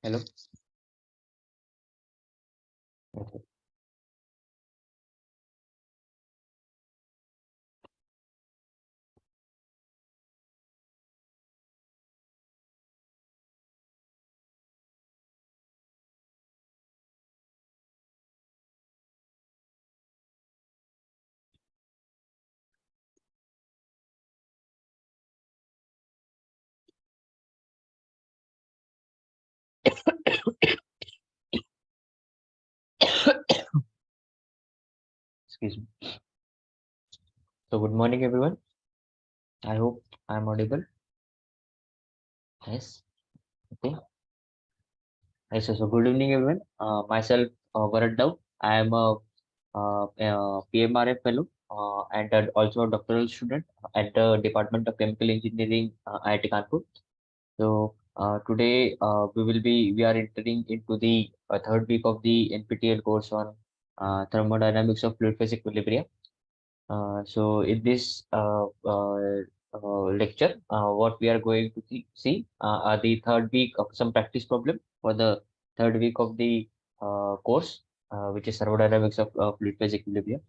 Hello. Okay. Excuse me. So good morning, everyone. I hope I'm audible. Yes. Okay. Yes. So good evening, everyone. Myself, Varad Dav. I am a PMRF fellow and also a doctoral student at the Department of Chemical Engineering, IIT Kanpur. So today we are entering into the third week of the NPTEL course on thermodynamics of fluid phase equilibrium. So in this lecture, what we are going to see are the third week of some practice problem for the third week of the course, which is thermodynamics of fluid phase equilibrium.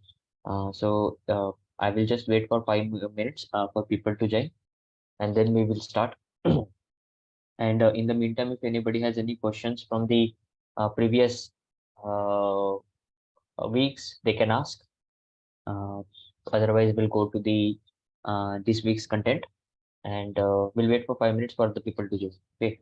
I will just wait for 5 minutes for people to join, and then we will start. And in the meantime, if anybody has any questions from the previous uh, weeks, they can ask. Uh, Otherwise, we'll go to the this week's content, and we'll wait for 5 minutes for the people to join. Okay.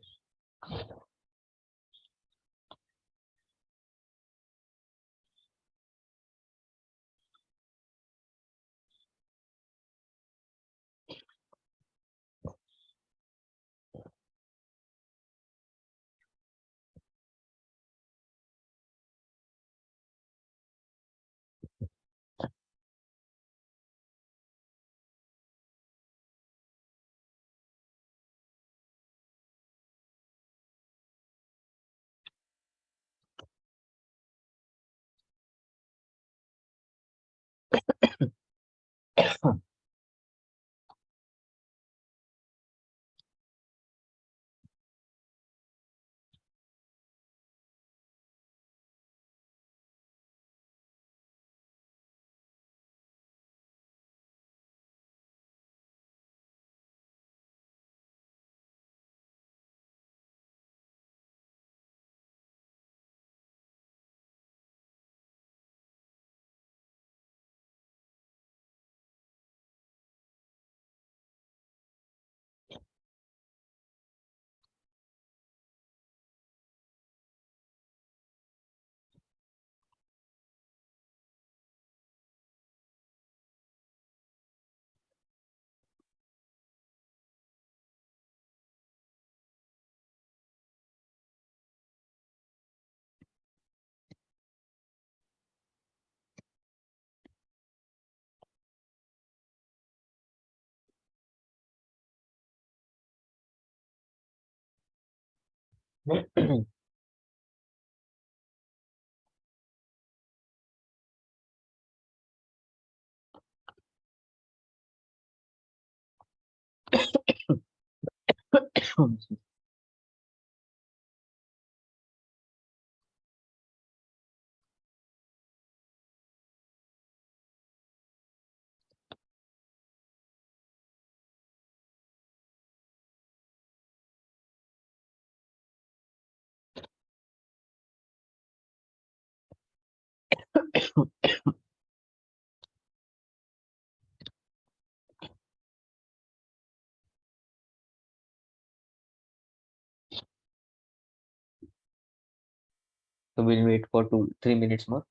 So we'll wait for 3 minutes more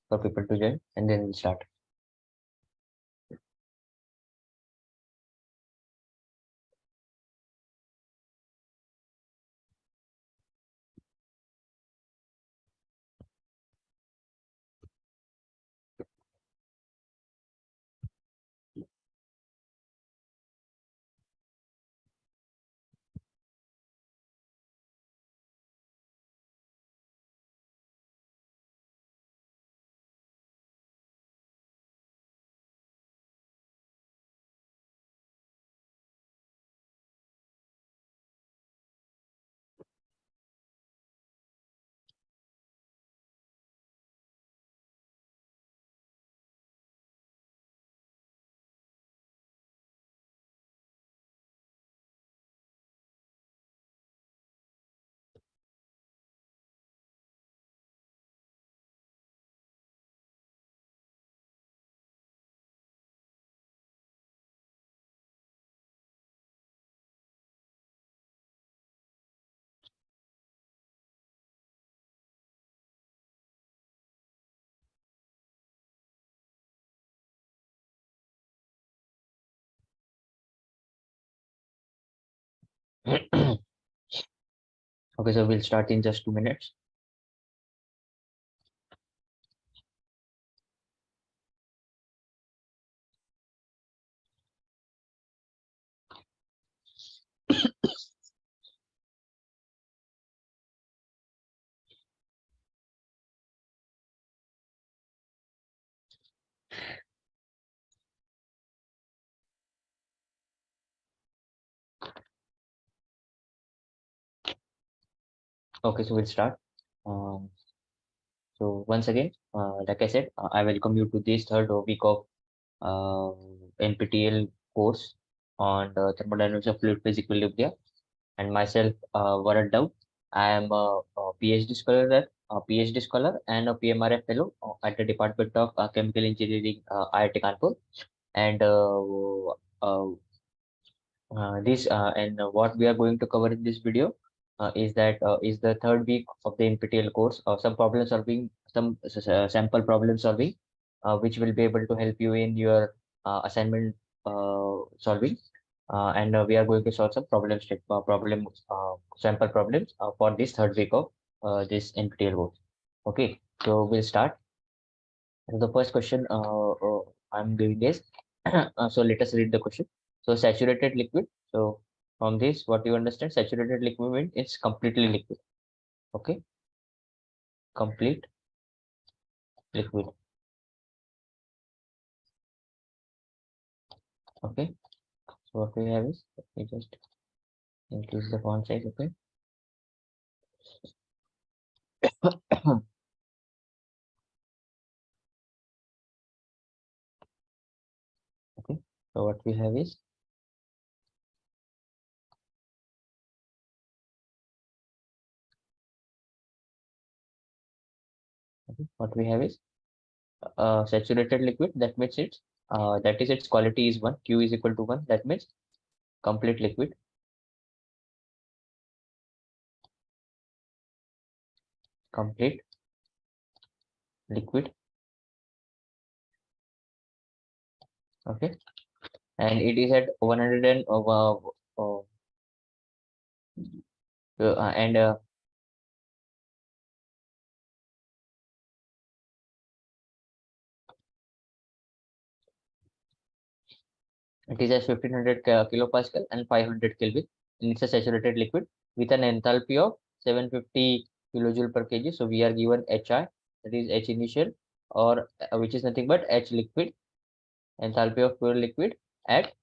for people to join, and then we'll start. Okay, so we'll start in just 2 minutes. Okay, so we'll start. Um, so once again, like I said, I welcome you to this third week of uh, NPTEL course on thermodynamics of fluid phase equilibria, and myself, Varad Daud. I am a PhD scholar and a PMRF fellow at the Department of Chemical Engineering, IIT Kanpur, and this and what we are going to cover in this video is the third week of the NPTEL course. Some problem solving, some sample problem solving, which will be able to help you in your assignment solving. And we are going to solve some sample problems for this third week of this NPTEL course. Okay, so we'll start. So the first question I'm giving is, so let us read the question. So saturated liquid. So from this, what you understand, saturated liquid means it's completely liquid. Okay, complete liquid. Okay, so what we have is, let me just increase the font size. Okay, okay. So what we have is, okay, what we have is saturated liquid. That means it's that is its quality is 1. Q is equal to 1. That means complete liquid. Complete liquid. Okay, and it is at 100 and it is at 1500 kilopascal and 500 Kelvin. And it's a saturated liquid with an enthalpy of 750 kilojoule per kg. So we are given HI, that is H initial, or which is nothing but H liquid, enthalpy of pure liquid at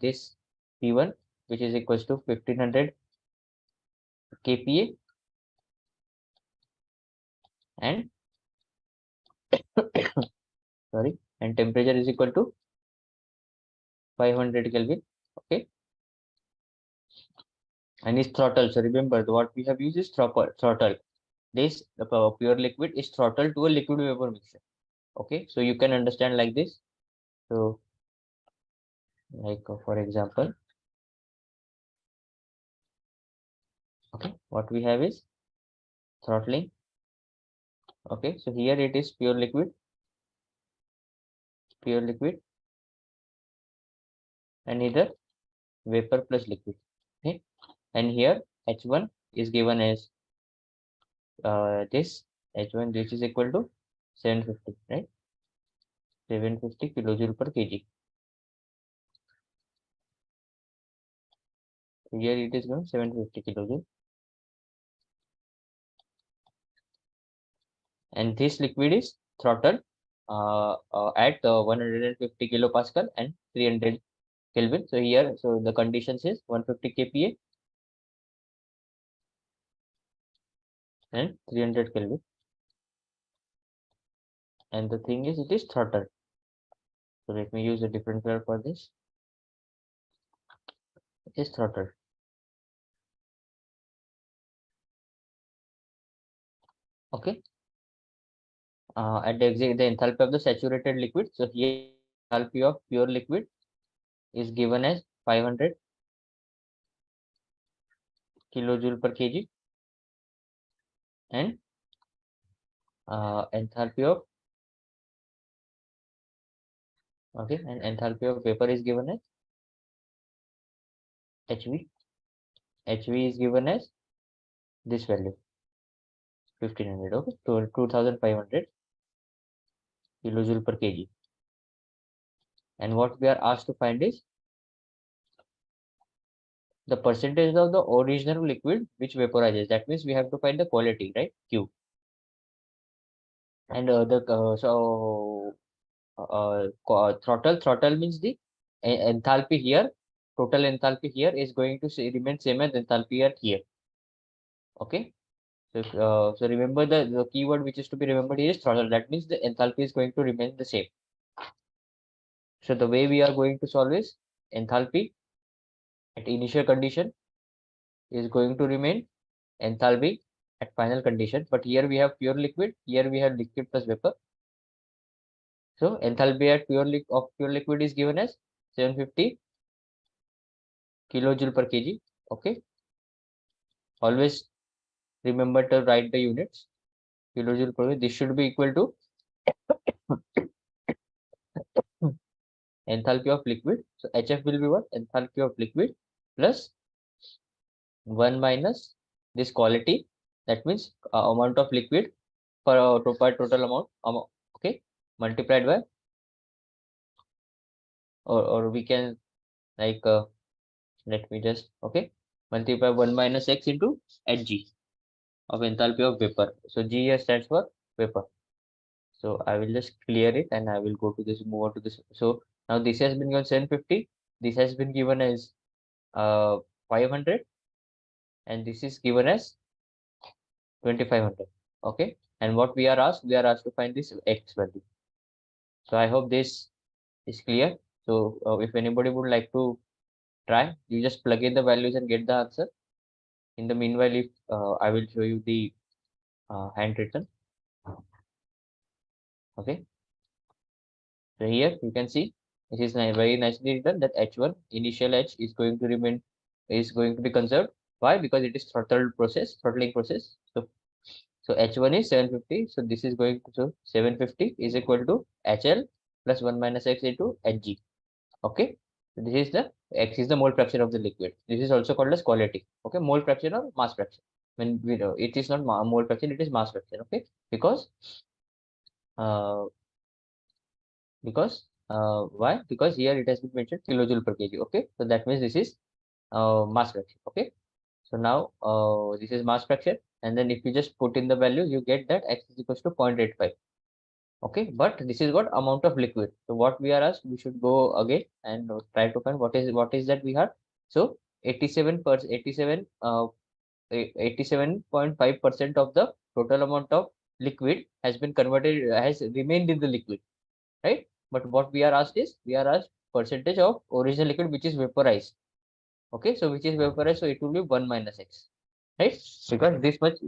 this P1, which is equals to 1500 kPa, and sorry, and temperature is equal to 500 Kelvin. Okay, and is throttle. So remember, what we have used is throttle. This pure liquid is throttled to a liquid vapor mixture. Okay, so you can understand like this. So like for example, okay, what we have is throttling. Okay, so here it is pure liquid, and either vapor plus liquid. Okay, and here H1 is given as this H1, which is equal to 750, right? 750 kilojoule per kg. So here it is given 750 kilojoule, and this liquid is throttled at 150 kilopascal and 300 Kelvin. So here, so the conditions is 150 kPa and 300 Kelvin, and the thing is it is throttled. So let me use a different color for this. It is throttled. Okay. At the enthalpy of the saturated liquid. So here enthalpy of pure liquid is given as 500 kilojoule per kg, and enthalpy of okay, and enthalpy of vapor is given as HV. HV is given as this value, 1500, okay, 2500 kilojoule per kg. And what we are asked to find is the percentage of the original liquid which vaporizes. That means we have to find the quality, right? Q. And throttle means the enthalpy here. Total enthalpy here is going to remain same as enthalpy at here. Okay. So remember the keyword which is to be remembered here is throttle. That means the enthalpy is going to remain the same. So the way we are going to solve is enthalpy at initial condition is going to remain enthalpy at final condition. But here we have pure liquid. Here we have liquid plus vapor. So enthalpy at pure liquid is given as 750 kilojoule per kg. Okay. Always remember to write the units. Kilojoule per kg. This should be equal to enthalpy of liquid. So HF will be what? Enthalpy of liquid plus 1 minus this quality. That means amount of liquid per total amount. Okay. Multiplied by, or we can like let me just, okay, multiply 1 minus x into Hg of enthalpy of vapor. So G here stands for vapor. So I will just clear it and I will go to this, move on to this. So now this has been given 750. This has been given as 500, and this is given as 2500. Okay. And what we are asked to find this x value. So I hope this is clear. So if anybody would like to try, you just plug in the values and get the answer. In the meanwhile, if I will show you the handwritten. Okay. So here you can see it is very nicely written that H1 initial H is going to be conserved. Why? Because it is throttling process. So H1 is 750. So this is going to, so 750 is equal to HL plus 1 minus X into Hg. Okay. So this is the X is the mole fraction of the liquid. This is also called as quality. Okay. Mole fraction or mass fraction. When we know it is not mole fraction, it is mass fraction. Okay. Because uh, why? Because here it has been mentioned kilojoule per kg. Okay. So that means this is mass fraction. Okay. So now this is mass fraction, and then if you just put in the value, you get that x is equals to 0.85. Okay, but this is what amount of liquid. So what we are asked, we should go again and try to find what is that we have. So 87.5% of the total amount of liquid has been converted, has remained in the liquid, right? But what we are asked is, we are asked percentage of original liquid which is vaporized. Okay, so which is vaporized, so it will be 1 minus x, right? Because this much,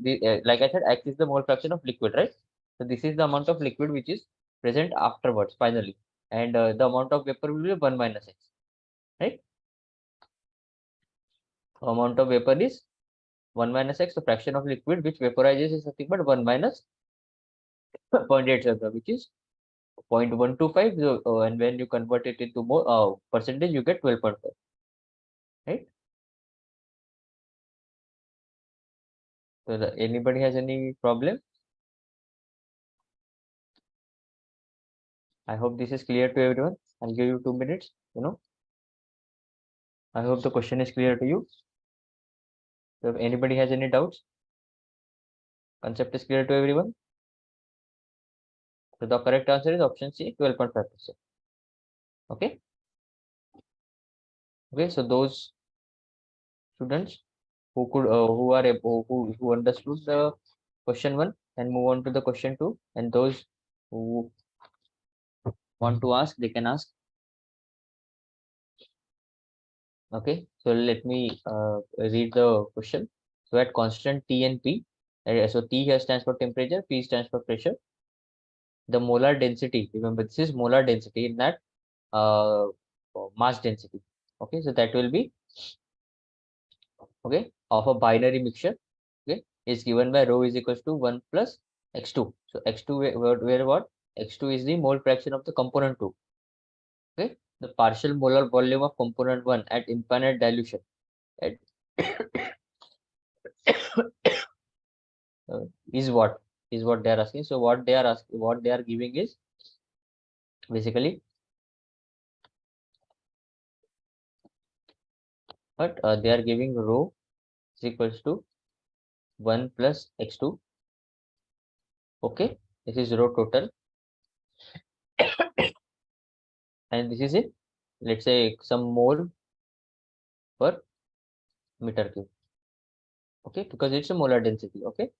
like I said, x is the mole fraction of liquid, right? So this is the amount of liquid which is present afterwards, finally, and the amount of vapor will be 1 minus x, right? Amount of vapor is 1 minus x. The fraction of liquid which vaporizes is nothing but 1 minus 0.87, which is 0.125. So, and when you convert it into more percentage, you get 12.5, right? So anybody has any problem? I hope this is clear to everyone. I'll give you 2 minutes. I hope the question is clear to you. So if anybody has any doubts, concept is clear to everyone. So the correct answer is option C, 12.5%. Okay. Okay. So those students who understood the question 1 and move on to the question 2, and those who want to ask, they can ask. Okay. So let me read the question. So at constant T and P, so T here stands for temperature, P stands for pressure. The molar density, remember this is molar density in that uh, mass density. Okay, so that will be, okay, of a binary mixture, okay, is given by rho is equals to 1 plus x2. So x2, where what? X2 is the mole fraction of the component 2. Okay, the partial molar volume of component 1 at infinite dilution. At is what they are asking. So what they are asking, what they are giving is basically, but they are giving rho is equals to 1 plus x2. Okay, this is rho total, and this is it. Let's say some mole per meter cube. Okay, because it's a molar density. Okay,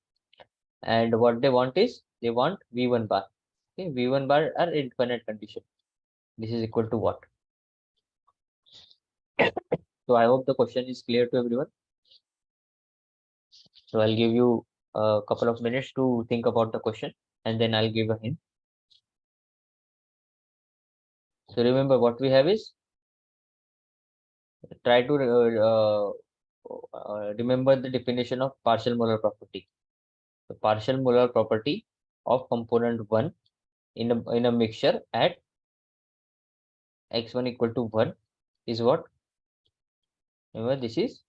and what they want is they want V1 bar. Okay, V1 bar are infinite condition. This is equal to what? So I hope the question is clear to everyone. So I'll give you a couple of minutes to think about the question, and then I'll give a hint. So remember, what we have is, try to remember the definition of partial molar property. The partial molar property of component 1 in a mixture at x1 equal to 1 is what? Remember, this is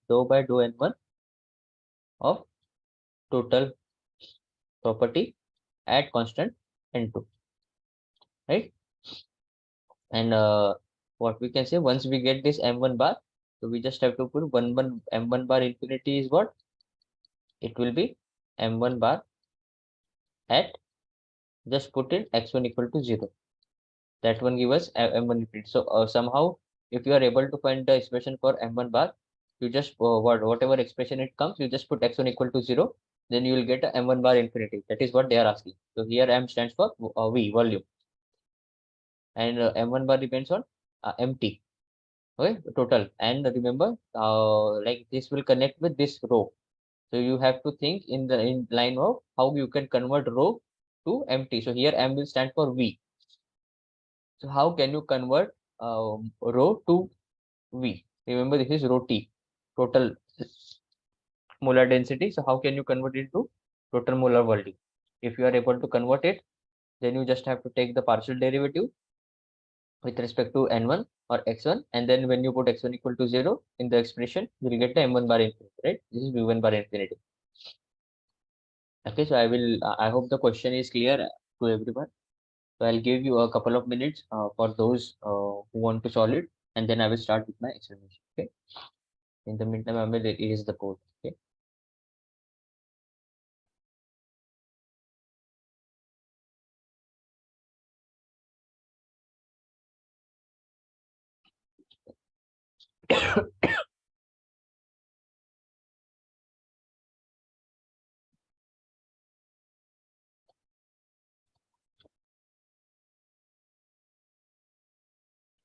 dou by dou n1 of total property at constant n2, right? And what we can say, once we get this m1 bar, so we just have to put m1 bar infinity is what? It will be m1 bar at, just put in x1 equal to 0. That one give us m1 infinity. So somehow, if you are able to find the expression for m1 bar, you just whatever expression it comes, you just put x1 equal to 0, then you will get a m1 bar infinity. That is what they are asking. So here m stands for v, volume, and m1 bar depends on mt. Okay, total. And remember, like this will connect with this row. So you have to think in the line of how you can convert row to mt. So here m will stand for v. So how can you convert rho to V? Remember, this is rho T, total molar density. So how can you convert it to total molar volume? If you are able to convert it, then you just have to take the partial derivative with respect to n1 or x1, and then when you put x1 equal to 0 in the expression, you will get the m1 bar infinity, right? This is v1 bar infinity. Okay, so I hope the question is clear to everyone. So I'll give you a couple of minutes for those who want to solve it, and then I will start with my explanation. Okay. In the meantime, I will erase the code. Okay.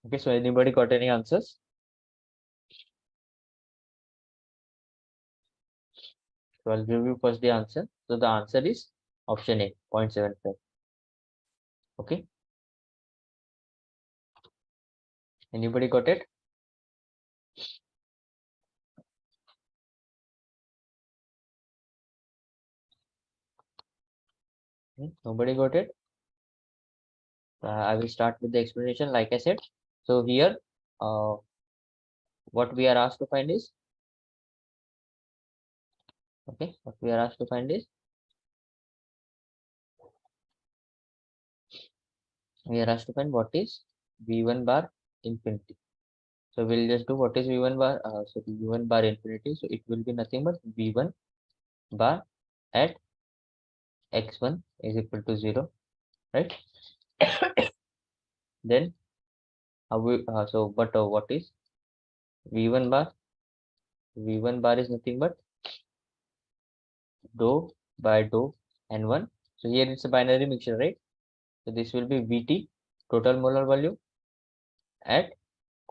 Okay. So anybody got any answers? So I'll give you first the answer. So the answer is option A, 0.75. Okay. Anybody got it? Nobody got it? I will start with the explanation. Like I said, so here, what we are asked to find is, okay, what we are asked to find is, we are asked to find what is V1 bar infinity. So we'll just do what is V1 bar. So V1 bar infinity. So it will be nothing but V1 bar at x1 is equal to 0, right? Then what is V1 bar? V1 bar is nothing but dou by dou n1. So here it's a binary mixture, right? So this will be Vt, total molar volume at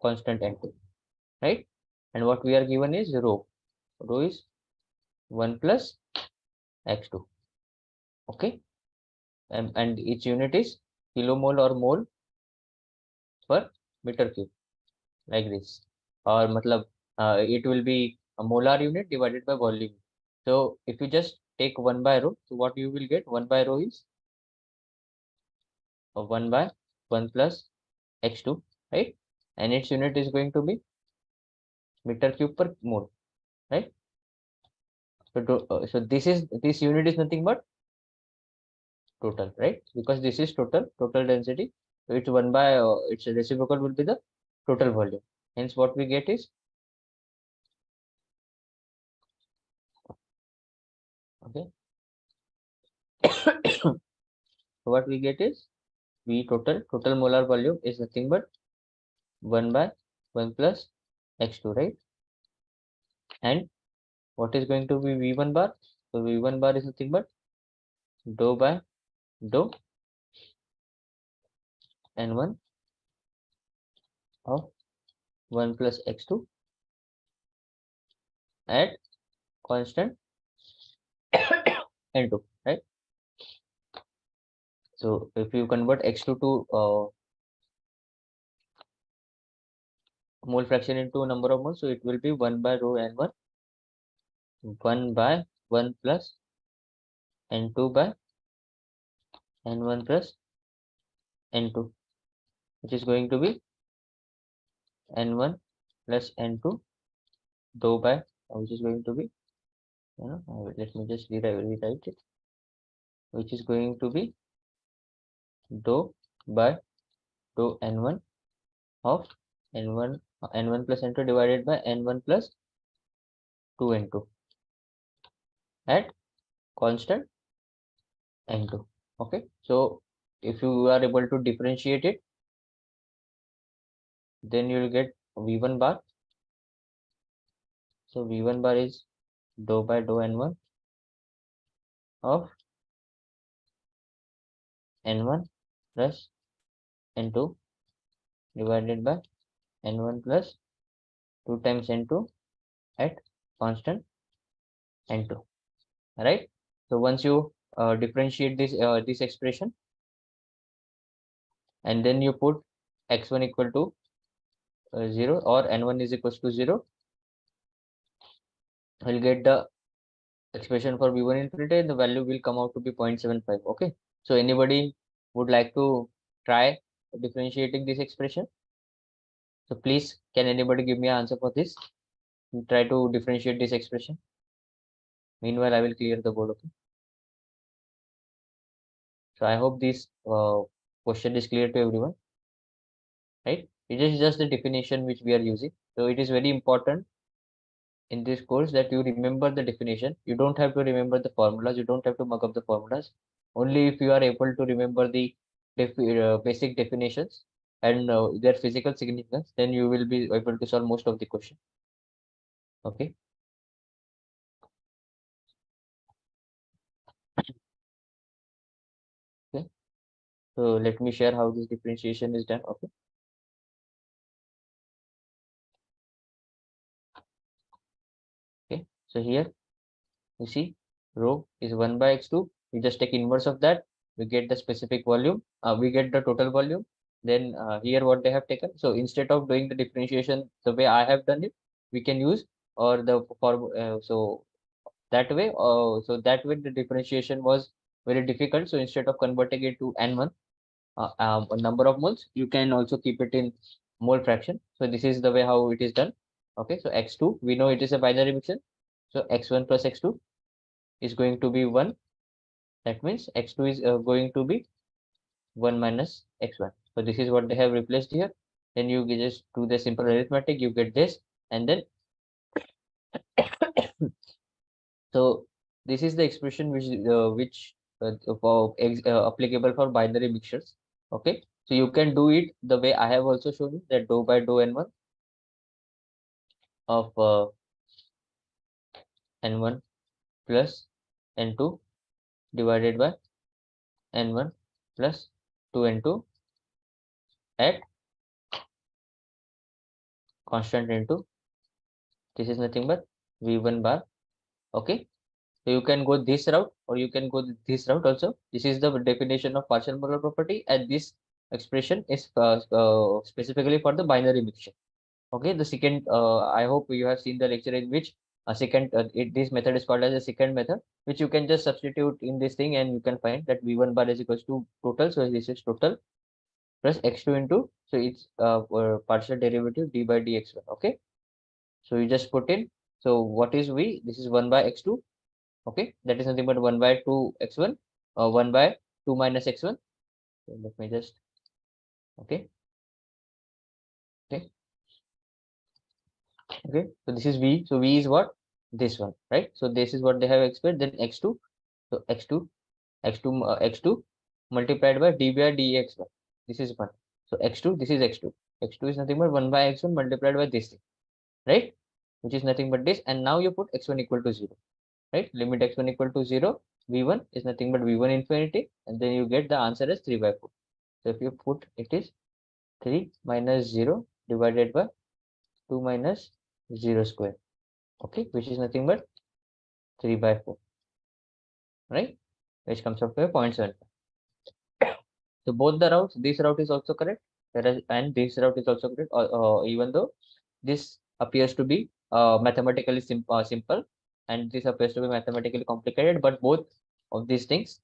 constant n2, right? And what we are given is rho. Rho is 1 plus x2. Okay. And each unit is kilomole or mole per meter cube, like this. Or matlab, it will be a molar unit divided by volume. So if you just take 1 by rho, so what you will get? 1 by rho is 1 by 1 plus x2, right? and its unit is going to be meter cube per mole, right? So this unit is nothing but total, right? Because this is total density. So it's 1 by its reciprocal will be the total volume. Hence, what we get is okay. So what we get is V total molar volume is nothing but 1 by 1 plus x2, right? And what is going to be V1 bar? So V1 bar is nothing but dou by dou n1 of 1 plus x2 at constant n2, right? So if you convert x2 to mole fraction into number of moles, so it will be 1 by rho n1, 1 by 1 plus n2 by n1 plus n2, which is going to be n1 plus n2 dou by which is going to be let me just rewrite it, which is going to be dou by dou n1 of n1 plus n2 divided by n1 plus 2n2 at constant n2. Okay, so if you are able to differentiate it, then you will get v1 bar. So v1 bar is dou by dou n1 of n1 plus n2 divided by n1 plus 2 times n2 at constant n2, right? So once you differentiate this expression and then you put x1 equal to 0 or n1 is equals to 0, we'll get the expression for v1 infinity and the value will come out to be 0.75. Okay, so anybody would like to try differentiating this expression? So please, can anybody give me an answer for this? Try to differentiate this expression. Meanwhile, I will clear the board. Okay, so I hope this question is clear to everyone, right? It is just the definition which we are using. So it is very important in this course that you remember the definition. You don't have to remember the formulas. You don't have to mug up the formulas. Only if you are able to remember the basic definitions and their physical significance, then you will be able to solve most of the question. Okay. Okay. So let me share how this differentiation is done. Okay. Okay. So here you see rho is 1 by x2. We just take inverse of that. We get the specific volume. We get the total volume. Then here what they have taken. So instead of doing the differentiation the way I have done it, we can use or the form. So that way, the differentiation was very difficult. So instead of converting it to n1 number of moles, you can also keep it in mole fraction. So this is the way how it is done. Okay. So x2 we know it is a binary mixture. So x1 plus x2 is going to be 1. That means x2 is going to be 1 minus x1. So this is what they have replaced here. Then you just do the simple arithmetic, you get this, and then so this is the expression applicable for binary mixtures. Okay, so you can do it the way I have also shown you, that dou by dou n1 of n1 plus n2 divided by n1 plus 2n2 at constant n2. This is nothing but v1 bar. Okay, so you can go this route or you can go this route also. This is the definition of partial molar property, and this expression is specifically for the binary mixture. Okay, the second, I hope you have seen the lecture in which this method is called as a second method, which you can just substitute in this thing and you can find that v1 bar is equals to total. So this is total plus x2 into, so it's partial derivative d by dx1. Okay, so you just put in, so what is v? This is 1 by x2. Okay, that is nothing but 1 by 2 x1 or 1 by 2 minus x1. So let me just, okay, okay, okay. So this is v. So v is what? This one, right? So this is what they have explained. Then x2. So x2 multiplied by d by dx1. This is 1. So x2, this is x2. x2 is nothing but 1 by x1 multiplied by this thing, right? Which is nothing but this. And now you put x1 equal to 0, right? Limit x1 equal to 0, v1 is nothing but v1 infinity, and then you get the answer as 3 by 4. So if you put, it is 3 minus 0 divided by 2 minus 0 square, okay, which is nothing but 3 by 4, right? Which comes up to a 0.7. So both the routes, this route is also correct, whereas and this route is also correct, even though this appears to be mathematically simple, and this appears to be mathematically complicated, but both of these things,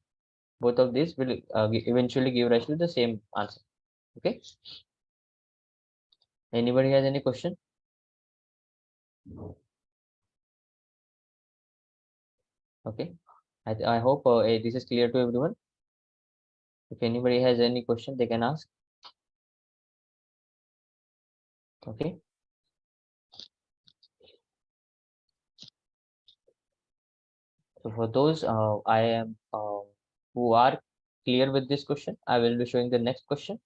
both of these will eventually give rise to the same answer. Okay. Anybody has any question? Okay. I hope this is clear to everyone. If anybody has any question, they can ask. Okay. So for those I am who are clear with this question, I will be showing the next question.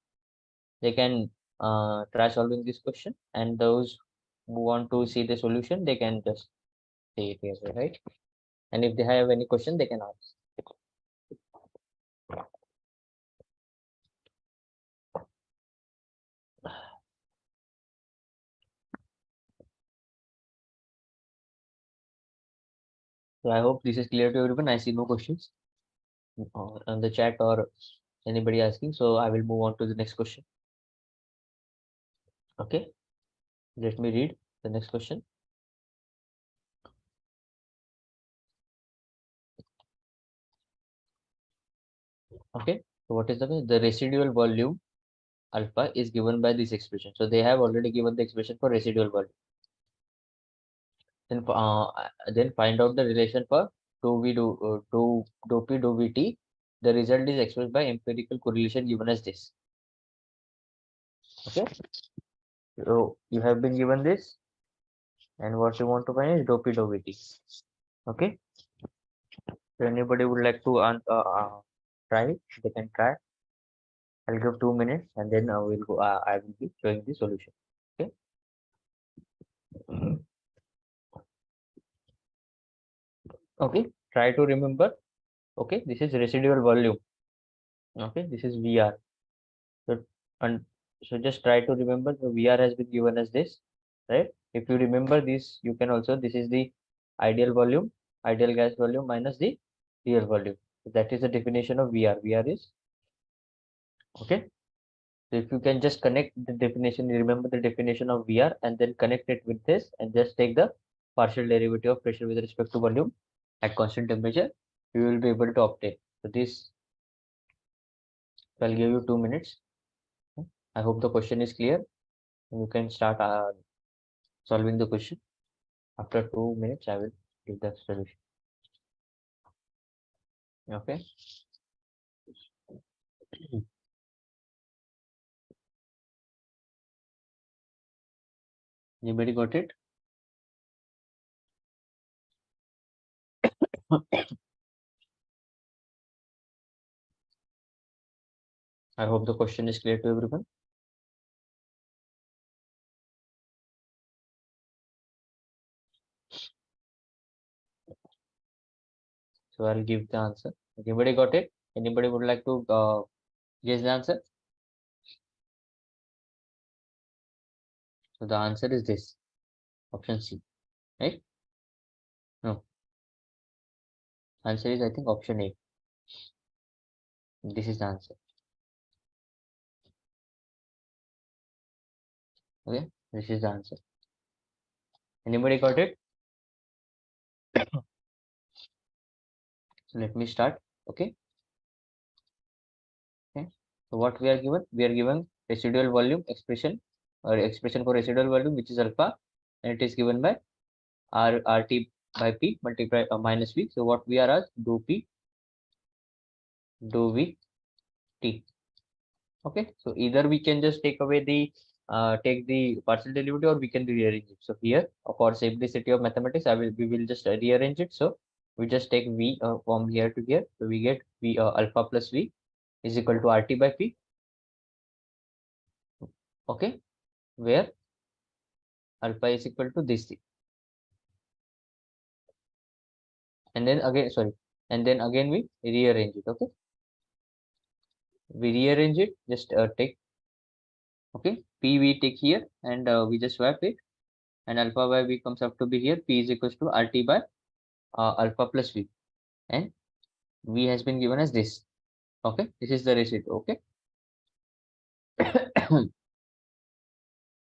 They can try solving this question, and those who want to see the solution, they can just say it here, right? And if they have any question, they can ask. So I hope this is clear to everyone. I see no questions on the chat or anybody asking. So I will move on to the next question. Okay, let me read the next question. Okay, so what is the residual volume alpha is given by this expression. So they have already given the expression for residual volume. Then find out the relation for dou p dou vt. The result is expressed by empirical correlation given as this. Okay, so you have been given this, and what you want to find is dou p dou vt. Okay, so anybody would like to try it? They can try. I'll give 2 minutes, and then we'll go. I will be showing the solution. Okay. Okay. Try to remember. Okay, this is residual volume. Okay, this is VR. So and so just try to remember the VR has been given as this, right? If you remember this, you can also, this is the ideal volume, ideal gas volume minus the real volume. So that is the definition of VR. VR is, okay. So if you can just connect the definition, you remember the definition of VR and then connect it with this and just take the partial derivative of pressure with respect to volume at constant temperature, you will be able to obtain. So this, I'll give you 2 minutes. I hope the question is clear. You can start solving the question. After 2 minutes, I will give the solution. Okay. Anybody got it? I hope the question is clear to everyone. So I'll give the answer. Anybody got it? Anybody would like to guess the answer? So the answer is this, option C, right? No, answer is, I think, option A. This is the answer. Okay, this is the answer. Anybody got it? So let me start. Okay. Okay. So what we are given? We are given residual volume expression or expression for residual volume, which is alpha, and it is given by RT by P multiplied minus V. So what we are asked, do P, do V, T. Okay, so either we can just take away the take the partial derivative, or we can rearrange it. So here, for simplicity of mathematics, we will just rearrange it. So we just take V from here to here. So we get V alpha plus V is equal to RT by P. Okay, where alpha is equal to this thing. And then again, sorry, and then again we rearrange it. Okay, we rearrange it, just take, okay, P we take here, and we just swap it, and alpha by V comes up to be here. P is equals to RT by alpha plus V, and V has been given as this. Okay, this is the residue. Okay.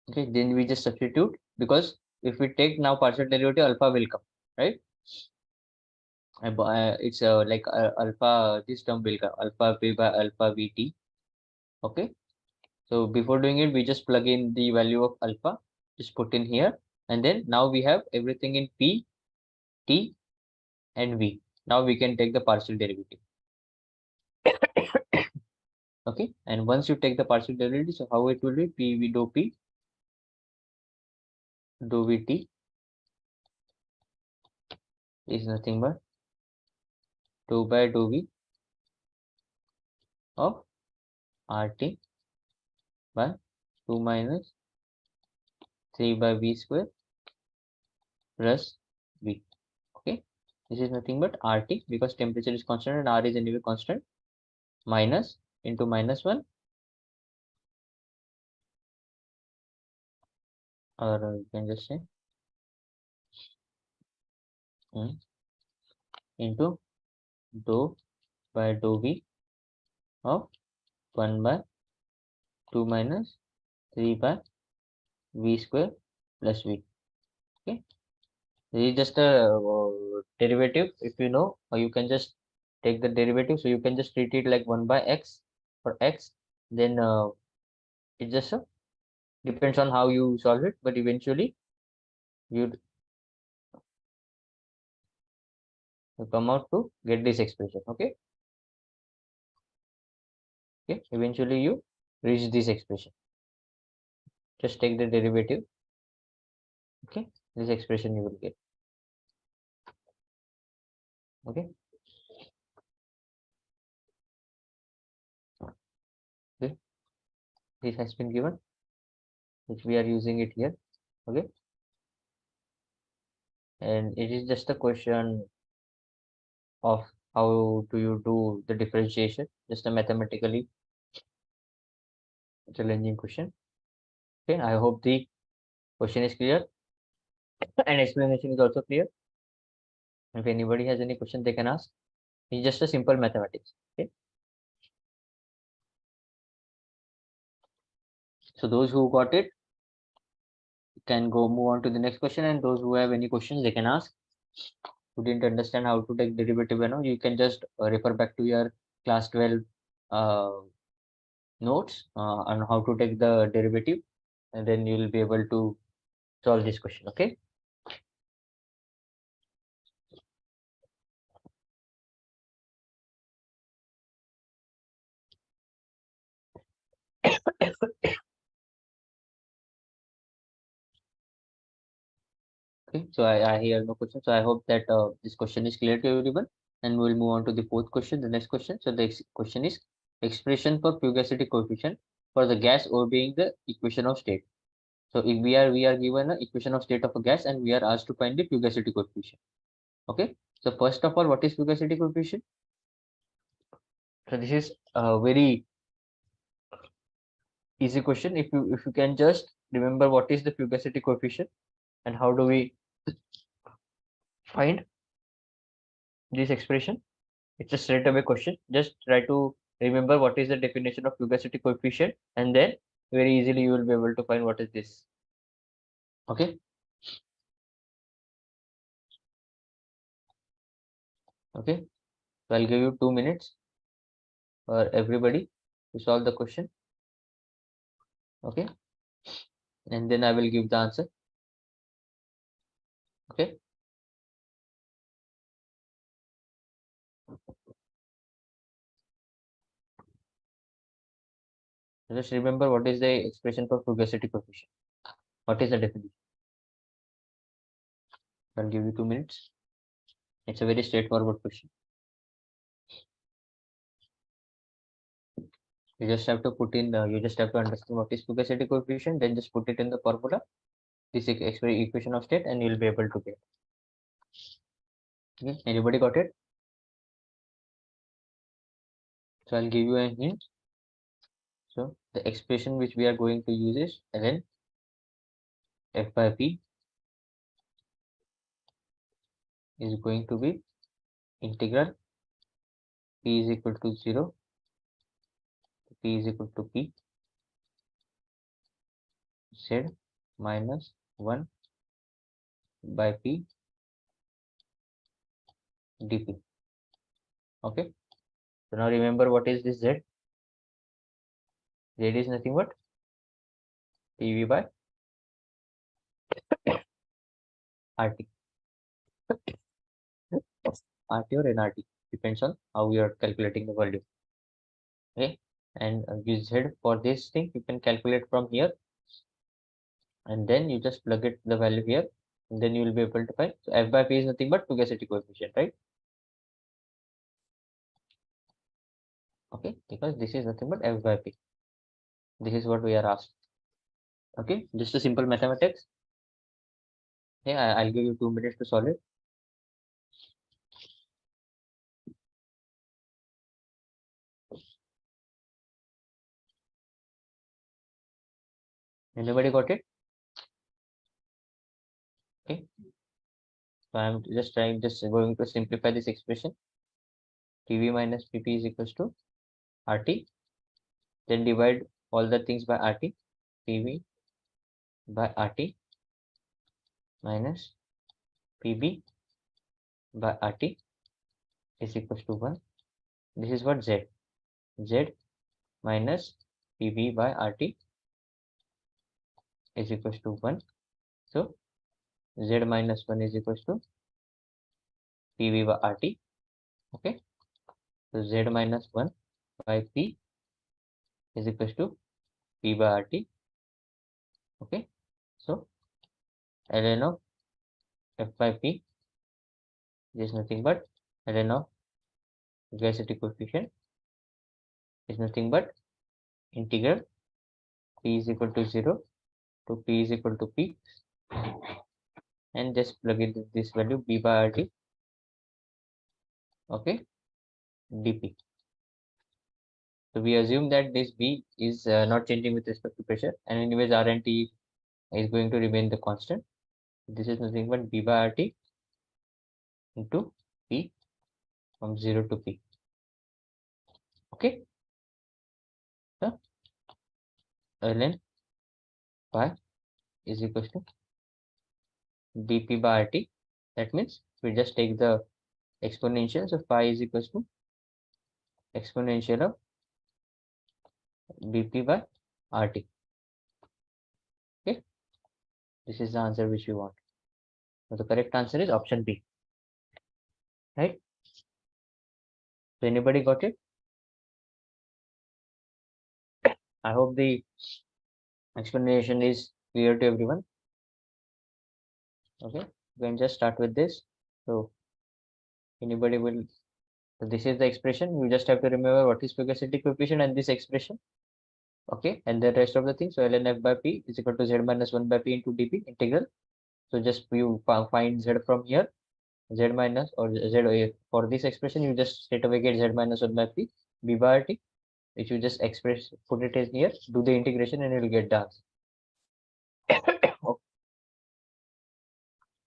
Okay, then we just substitute, because if we take now partial derivative, alpha will come, right? It's like alpha, this term will come, alpha P by alpha VT. Okay, so before doing it, we just plug in the value of alpha, just put in here, and then now we have everything in P, T, and V. Now we can take the partial derivative. Okay, and once you take the partial derivative, so how it will be? P V do P, do VT is nothing but 2 by do V of RT by 2 minus 3 by V square plus V. Okay, this is nothing but RT, because temperature is constant and R is anyway constant, minus into minus 1, or you can just say into dou by dou V of 1 by 2 minus 3 by V square plus V. Okay, this is just a derivative. If you know, or you can just take the derivative, so you can just treat it like 1 by X for X. Then it just depends on how you solve it, but eventually you come out to get this expression. Okay, okay, eventually you reach this expression. Just take the derivative. Okay, this expression you will get. Okay, okay, this has been given, which we are using it here. Okay, and it is just a question of how do you do the differentiation, just a mathematically challenging question. Okay, I hope the question is clear and explanation is also clear. If anybody has any question, they can ask. It's just a simple mathematics. Okay, so those who got it can go move on to the next question, and those who have any questions, they can ask. Who didn't understand how to take derivative, you can just refer back to your class 12 uh, notes on how to take the derivative, and then you will be able to solve this question. Okay. Okay, so I hear no question. So I hope that this question is clear to everyone, and we'll move on to the fourth question, the next question. So the question is expression for fugacity coefficient for the gas obeying the equation of state. So if we are given an equation of state of a gas, and we are asked to find the fugacity coefficient. Okay, so first of all, what is fugacity coefficient? So this is a very easy question. If you can just remember what is the fugacity coefficient and how do we find this expression, it's a straight away question. Just try to remember what is the definition of fugacity coefficient, and then very easily you will be able to find what is this. Okay. Okay, so I'll give you 2 minutes for everybody to solve the question. Okay, and then I will give the answer. Okay. Just remember what is the expression for fugacity coefficient. What is the definition? I'll give you 2 minutes. It's a very straightforward question. You just have to put in, you just have to understand what is fugacity coefficient, then just put it in the formula, this equation of state, and you'll be able to get. Okay, anybody got it? So I'll give you a hint. So the expression which we are going to use is ln f by p is going to be integral p is equal to 0 p is equal to p z minus 1 by p dp. Okay, so now remember what is this z. Z is nothing but pv by rt. RT or nRT depends on how you are calculating the volume. Okay, and use z for this thing you can calculate from here, and then you just plug it the value here, and then you will be able to find. So f by p is nothing but fugacity coefficient, right? Okay, because this is nothing but f by p. This is what we are asked. Okay, just a simple mathematics. Yeah, I'll give you 2 minutes to solve it. Anybody got it? Okay, so I'm just going to simplify this expression. PV minus PP is equals to RT. Then divide all the things by RT. PV by RT minus PB by RT is equals to 1. This is what Z. Z minus PB by RT is equals to 1. So Z minus 1 is equals to PB by RT. Okay. So Z minus 1 by P is equals to P by RT. Okay. So ln of F by P is nothing but ln of fugacity coefficient is nothing but integral P is equal to 0 to P is equal to P, and just plug in this value B by RT. Okay, dP. So we assume that this B is not changing with respect to pressure, and anyways R and T is going to remain the constant. This is nothing but B by RT into P from 0 to P. Okay, so ln pi is equals to dP by RT. That means we just take the exponential, so pi is equals to exponential of dP by RT. Okay, this is the answer which we want. So the correct answer is option B, right? So anybody got it? I hope the explanation is clear to everyone. Okay, we can just start with this. So anybody will, so this is the expression. You just have to remember what is fugacity coefficient and this expression. Okay, and the rest of the things. So ln f by p is equal to z minus 1 by p into dp integral. So just you find z from here, z minus or z for this expression, you just straight away get z minus 1 by p b by t, which you just express, put it in here, do the integration, and you will get the answer. Okay.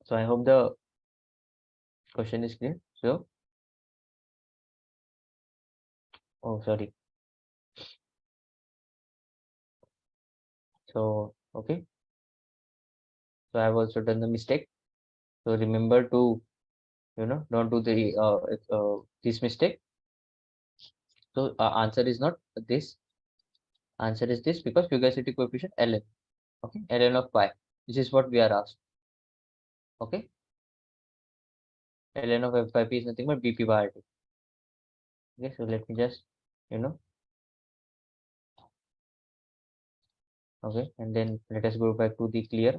So I hope the question is clear. So, oh, sorry. So, okay. So I have also done the mistake. So remember to, don't do the this mistake. So answer is not this. Answer is this because fugacity coefficient ln. Okay, ln of pi. This is what we are asked. Okay, ln of f by p is nothing but bp by rt. Okay, so let me just, you know, okay, and then let us go back to the clear.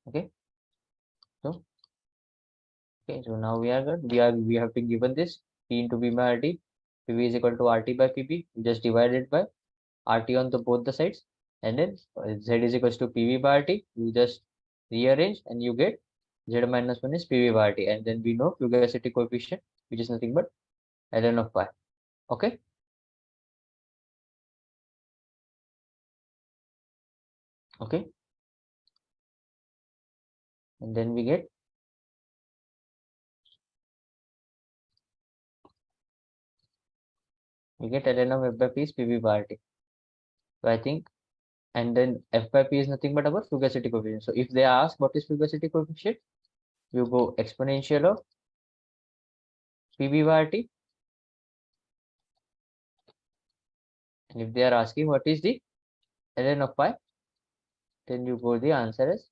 Okay, so okay, so now we are good. We have been given this p into b by rt. Pv is equal to rt by pb. We just divide it by rt on the both the sides, and then z is equals to pv by rt. You just rearrange and you get z minus 1 is pv by rt, and then we know fugacity coefficient, which is nothing but ln of pi. Okay, okay, and then we get ln of f by p is pv by rt. So I think, and then f by p is nothing but our fugacity coefficient. So if they ask what is fugacity coefficient, you go exponential of pv by rt, and if they are asking what is the ln of pi, then you go the answer as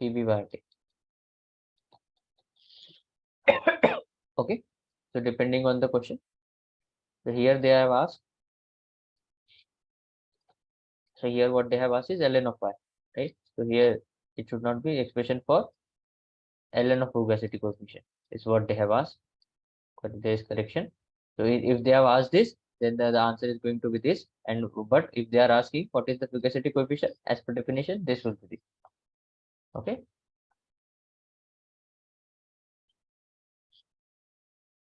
pv by rt. Okay, so depending on the question, so here they have asked, so here what they have asked is ln of pi, right? So here it should not be expression for ln of fugacity coefficient is what they have asked, but there is correction. So if they have asked this, then the answer is going to be this, and but if they are asking what is the fugacity coefficient as per definition, this will be the, okay.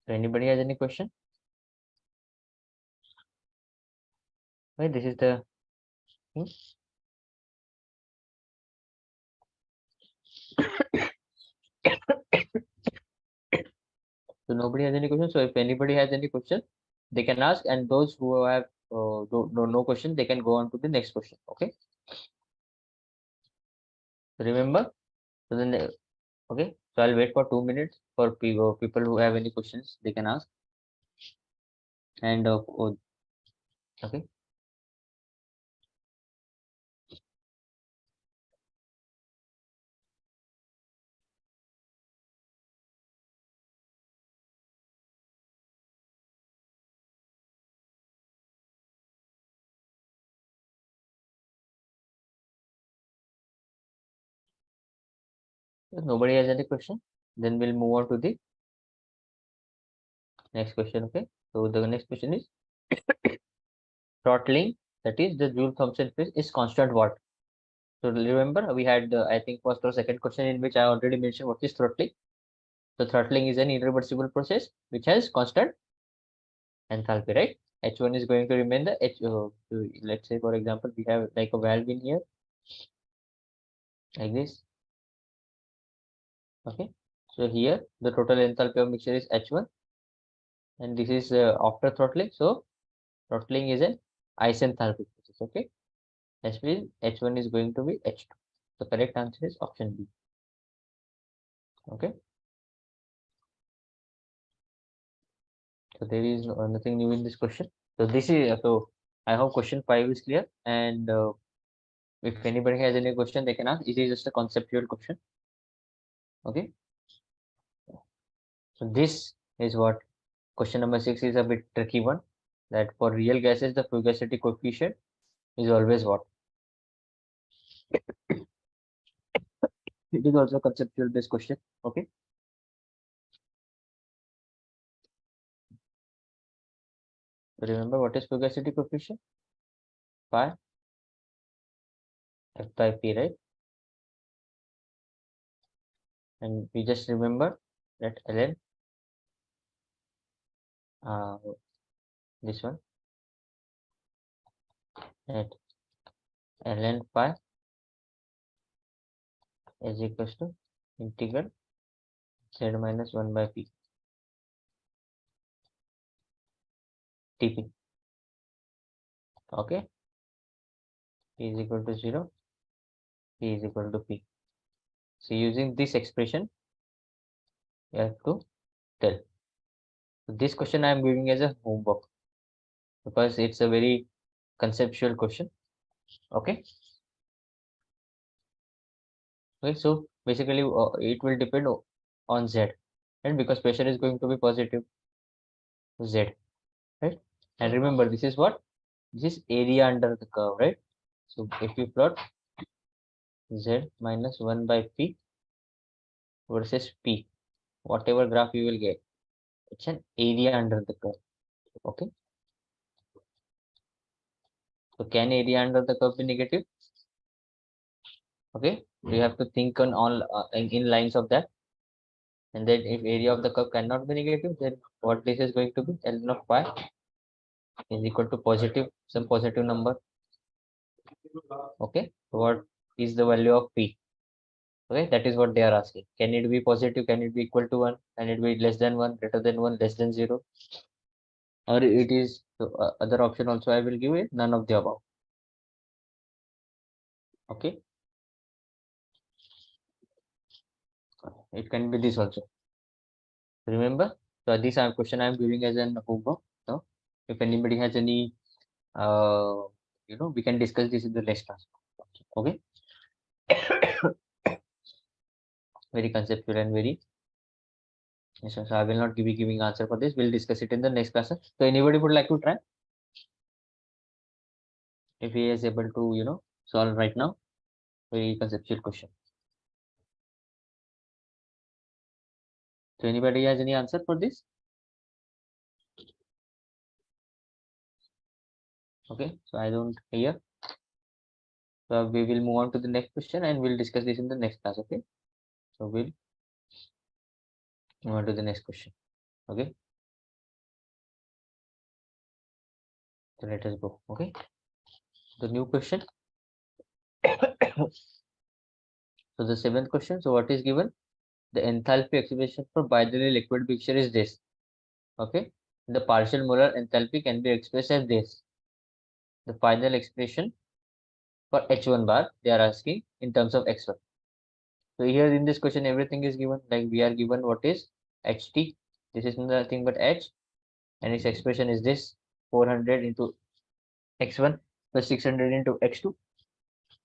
So anybody has any question? Right, this is the thing. So nobody has any question. So if anybody has any question, they can ask, and those who have no question, they can go on to the next question. Okay. Remember. So then, okay. So I'll wait for 2 minutes for people who have any questions. They can ask. And okay. If nobody has any question, then we'll move on to the next question. Okay. So the next question is throttling. That is the Joule Thomson phase is constant what? So remember we had I think first or second question in which I already mentioned what is throttling. So throttling is an irreversible process which has constant enthalpy, right? H1 is going to remain the H. Let's say for example we have like a valve in here, like this. Okay. So here the total enthalpy of mixture is H1, and this is after throttling. So throttling is an isenthalpic process. Okay. That means H1 is going to be H2. The correct answer is option B. Okay. So there is nothing new in this question. So this is so I hope question 5 is clear, and if anybody has any question they can ask. It is just a conceptual question. Okay. So this is what question number 6 is a bit tricky one, that for real gases the fugacity coefficient is always what? It is also a conceptual based question. Okay. Remember what is fugacity coefficient? Pi f by p, right? And we just remember that ln uh, this one at ln pi is equals to integral z minus 1 by p dp. Okay. P is equal to 0, p is equal to p. So using this expression, you have to tell. So this question I am giving as a homework because it's a very conceptual question. Okay. Okay, so basically it will depend on Z, and because pressure is going to be positive, Z, right? And remember, this is what? This is area under the curve, right? So if you plot Z minus 1 by P versus P, whatever graph you will get, it's an area under the curve. Okay. So can area under the curve be negative? Okay. We have to think on all in lines of that. And then if area of the curve cannot be negative, then what this is going to be? Ln of pi is equal to positive, some positive number. Okay. So what is the value of P? Okay. That is what they are asking. Can it be positive? Can it be equal to 1? Can it be less than 1, greater than 1, less than 0? Or it is other option also I will give it, none of the above. Okay. It can be this also. Remember, so this question I am giving as an homework. So if anybody has any, we can discuss this in the next class. Okay. Very conceptual and very. So I will not be giving answer for this. We'll discuss it in the next class. So anybody would like to try? If he is able to, solve right now, very conceptual question. So anybody has any answer for this? Okay, so I don't hear. So we will move on to the next question and we'll discuss this in the next class. Okay, so we'll move on to the next question. Okay, so let us go. Okay, the new question. So the seventh question. So what is given? The enthalpy expression for binary liquid mixture is this. Okay, the partial molar enthalpy can be expressed as this. The final expression for H1 bar they are asking in terms of X1. So here in this question everything is given, like we are given what is HT. This is nothing but H, and its expression is this 400 into X1 plus 600 into X2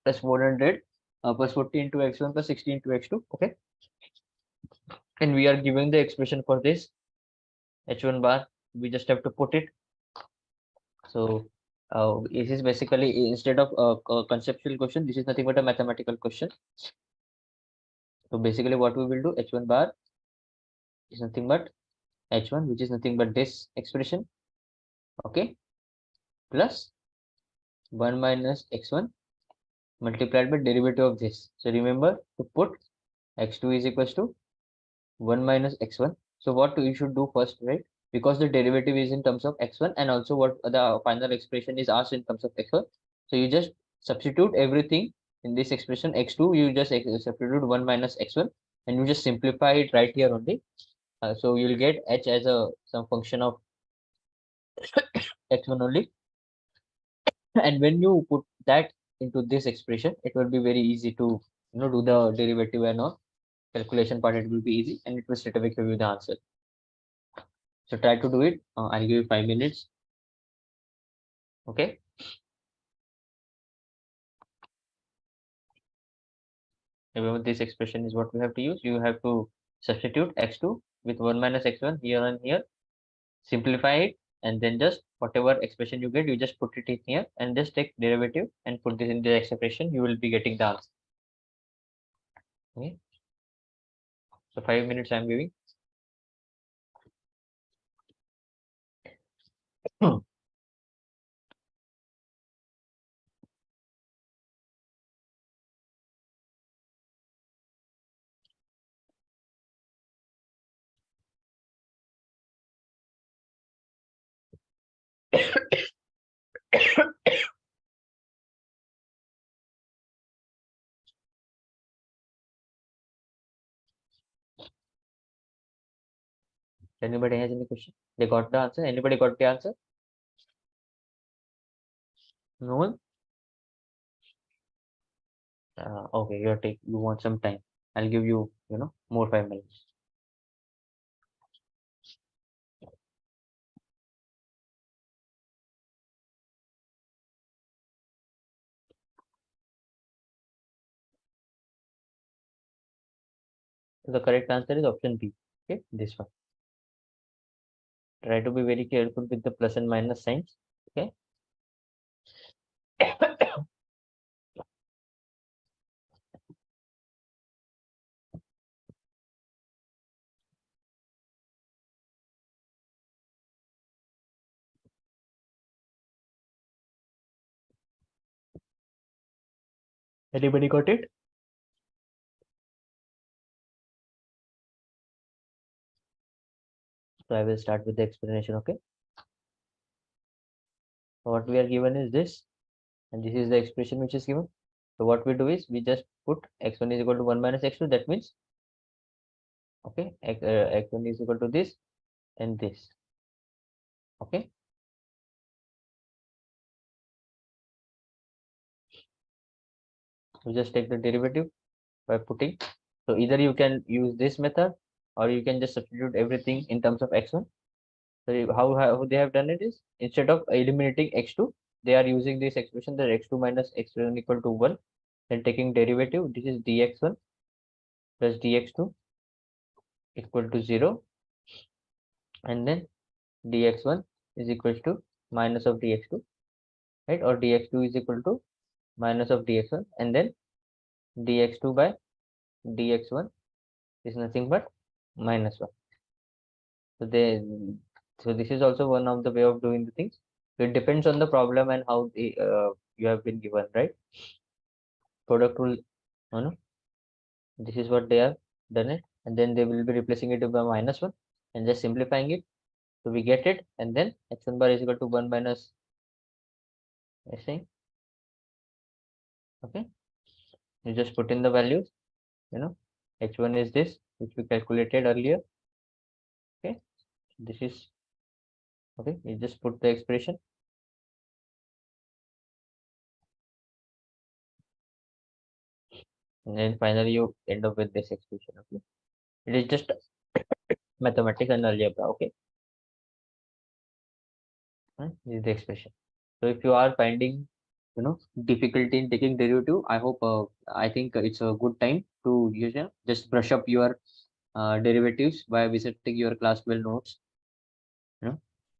plus 400 plus 40 into X1 plus 60 into X2. Okay, and we are giving the expression for this H1 bar. We just have to put it. So this is basically, instead of a conceptual question, this is nothing but a mathematical question. So basically what we will do, H1 bar is nothing but H1, which is nothing but this expression, okay, plus 1 minus X1 multiplied by derivative of this. So remember to put X2 is equals to 1 minus X1. So what you should do first, right? Because the derivative is in terms of X1 and also what the final expression is asked in terms of X1. So you just substitute everything in this expression X2, you just substitute 1 minus X1 and you just simplify it right here only. So you'll get H as some function of X1 only. And when you put that into this expression, it will be very easy to do the derivative and all calculation part. It will be easy and it will straight away give you the answer. So try to do it. I'll give you 5 minutes. Okay. Remember this expression is what we have to use. You have to substitute x2 with 1 minus x1 here and here, simplify it, and then just whatever expression you get, you just put it in here and just take derivative and put this in the expression. You will be getting the answer. Okay. So 5 minutes I'm giving. Anybody has any question? They got the answer? Anybody got the answer? No one? Okay, you want some time. I'll give you, more 5 minutes. The correct answer is option B. Okay, this one. Try to be very careful with the plus and minus signs. Okay. Anybody got it? So I will start with the explanation. Okay. What we are given is this, and this is the expression which is given. So what we do is we just put x1 is equal to 1 minus x2. That means, okay, x1 is equal to this and this. Okay. You just take the derivative by putting. So either you can use this method or you can just substitute everything in terms of x1. So how they have done it is, instead of eliminating x2, they are using this expression that x2 minus x1 equal to 1. Then taking derivative, this is dx1 plus dx2 equal to 0, and then dx1 is equal to minus of dx2, right? Or dx2 is equal to minus of dx1, and then dx2 by dx1 is nothing but minus 1. So this is also one of the way of doing the things. So it depends on the problem and how you have been given, right? Product rule, this is what they have done it, and then they will be replacing it by minus 1 and just simplifying it. So we get it, and then x1 bar is equal to 1 minus s. Okay, you just put in the values, h1 is this which we calculated earlier. Okay, this is, okay, you just put the expression, and then finally you end up with this expression. Okay, it is just mathematics and algebra. Okay, this is the expression. So if you are finding, difficulty in taking derivative, I think it's a good time to just brush up your derivatives by visiting your class 12 notes.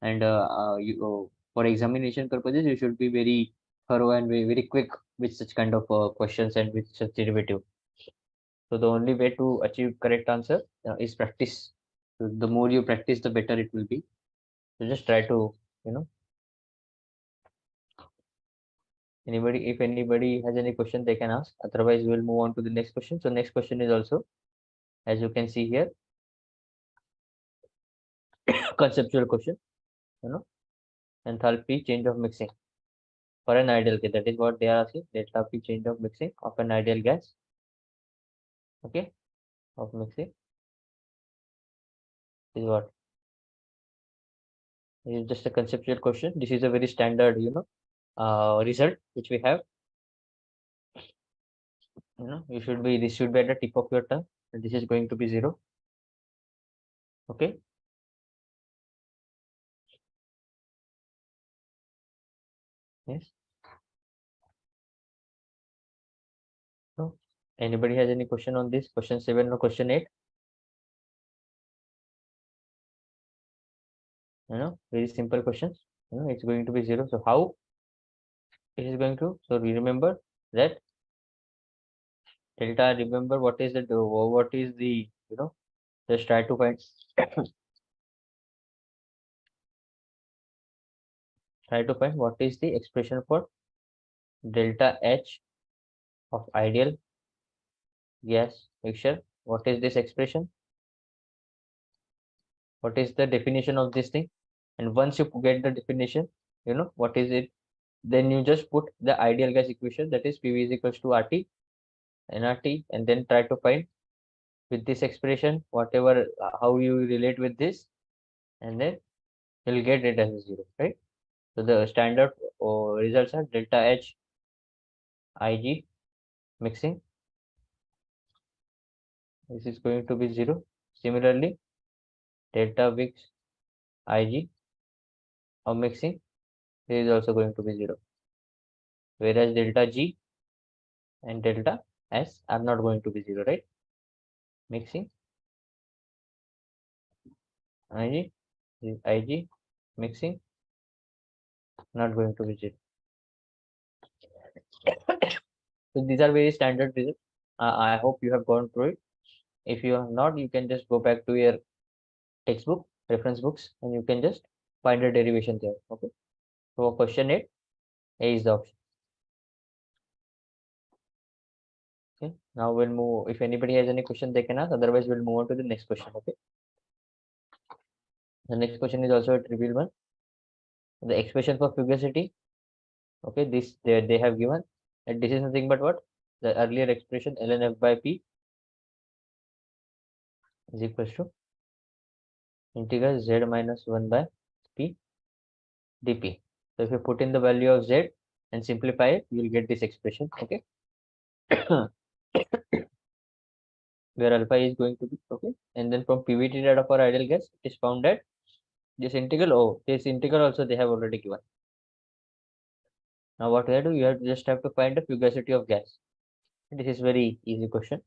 And for examination purposes, you should be very thorough and very quick with such kind of questions and with such derivative. So the only way to achieve correct answer is practice. So the more you practice, the better it will be. So just try to, you know, if anybody has any question, they can ask. Otherwise, we'll move on to the next question. So next question is also, as you can see here, conceptual question, enthalpy change of mixing for an ideal gas. That is what they are asking. Enthalpy change of mixing of an ideal gas. Okay, of mixing is what? This is just a conceptual question. This is a very standard, result which we have. This should be at the tip of your tongue, and this is going to be 0. Okay. Yes. So anybody has any question on this? Question 7 or question 8? Very simple questions. It's going to be 0. So how it is going to? So we remember that delta. Remember what is the just try to find what is the expression for delta H of ideal gas mixture. What is this expression? What is the definition of this thing? And once you get the definition, what is it, then you just put the ideal gas equation, that is PV is equals to RT nRT, and then try to find with this expression whatever how you relate with this, and then you'll get it as a 0, right? So the standard results are delta H Ig mixing, this is going to be 0. Similarly, delta Vix Ig of mixing, this is also going to be 0. Whereas delta G and delta S are not going to be 0, right? Mixing Ig, Ig mixing, not going to be 0. So these are very standard results. I hope you have gone through it. If you have not, you can just go back to your textbook, reference books, and you can just find a derivation there. Okay. So question 8, A is the option. Okay. Now we'll move. If anybody has any question, they can ask. Otherwise, we'll move on to the next question. Okay. The next question is also a trivial one. The expression for fugacity. Okay. This they have given, and this is nothing but what the earlier expression ln f by p is equals to integral z minus 1 by p dp. So if you put in the value of z and simplify it, you will get this expression. Okay. Where alpha is going to be okay, and then from PVT data for ideal gas, it is found that this integral. Oh, this integral also they have already given. Now what we have to do, you just have to find the fugacity of gas. This is very easy question.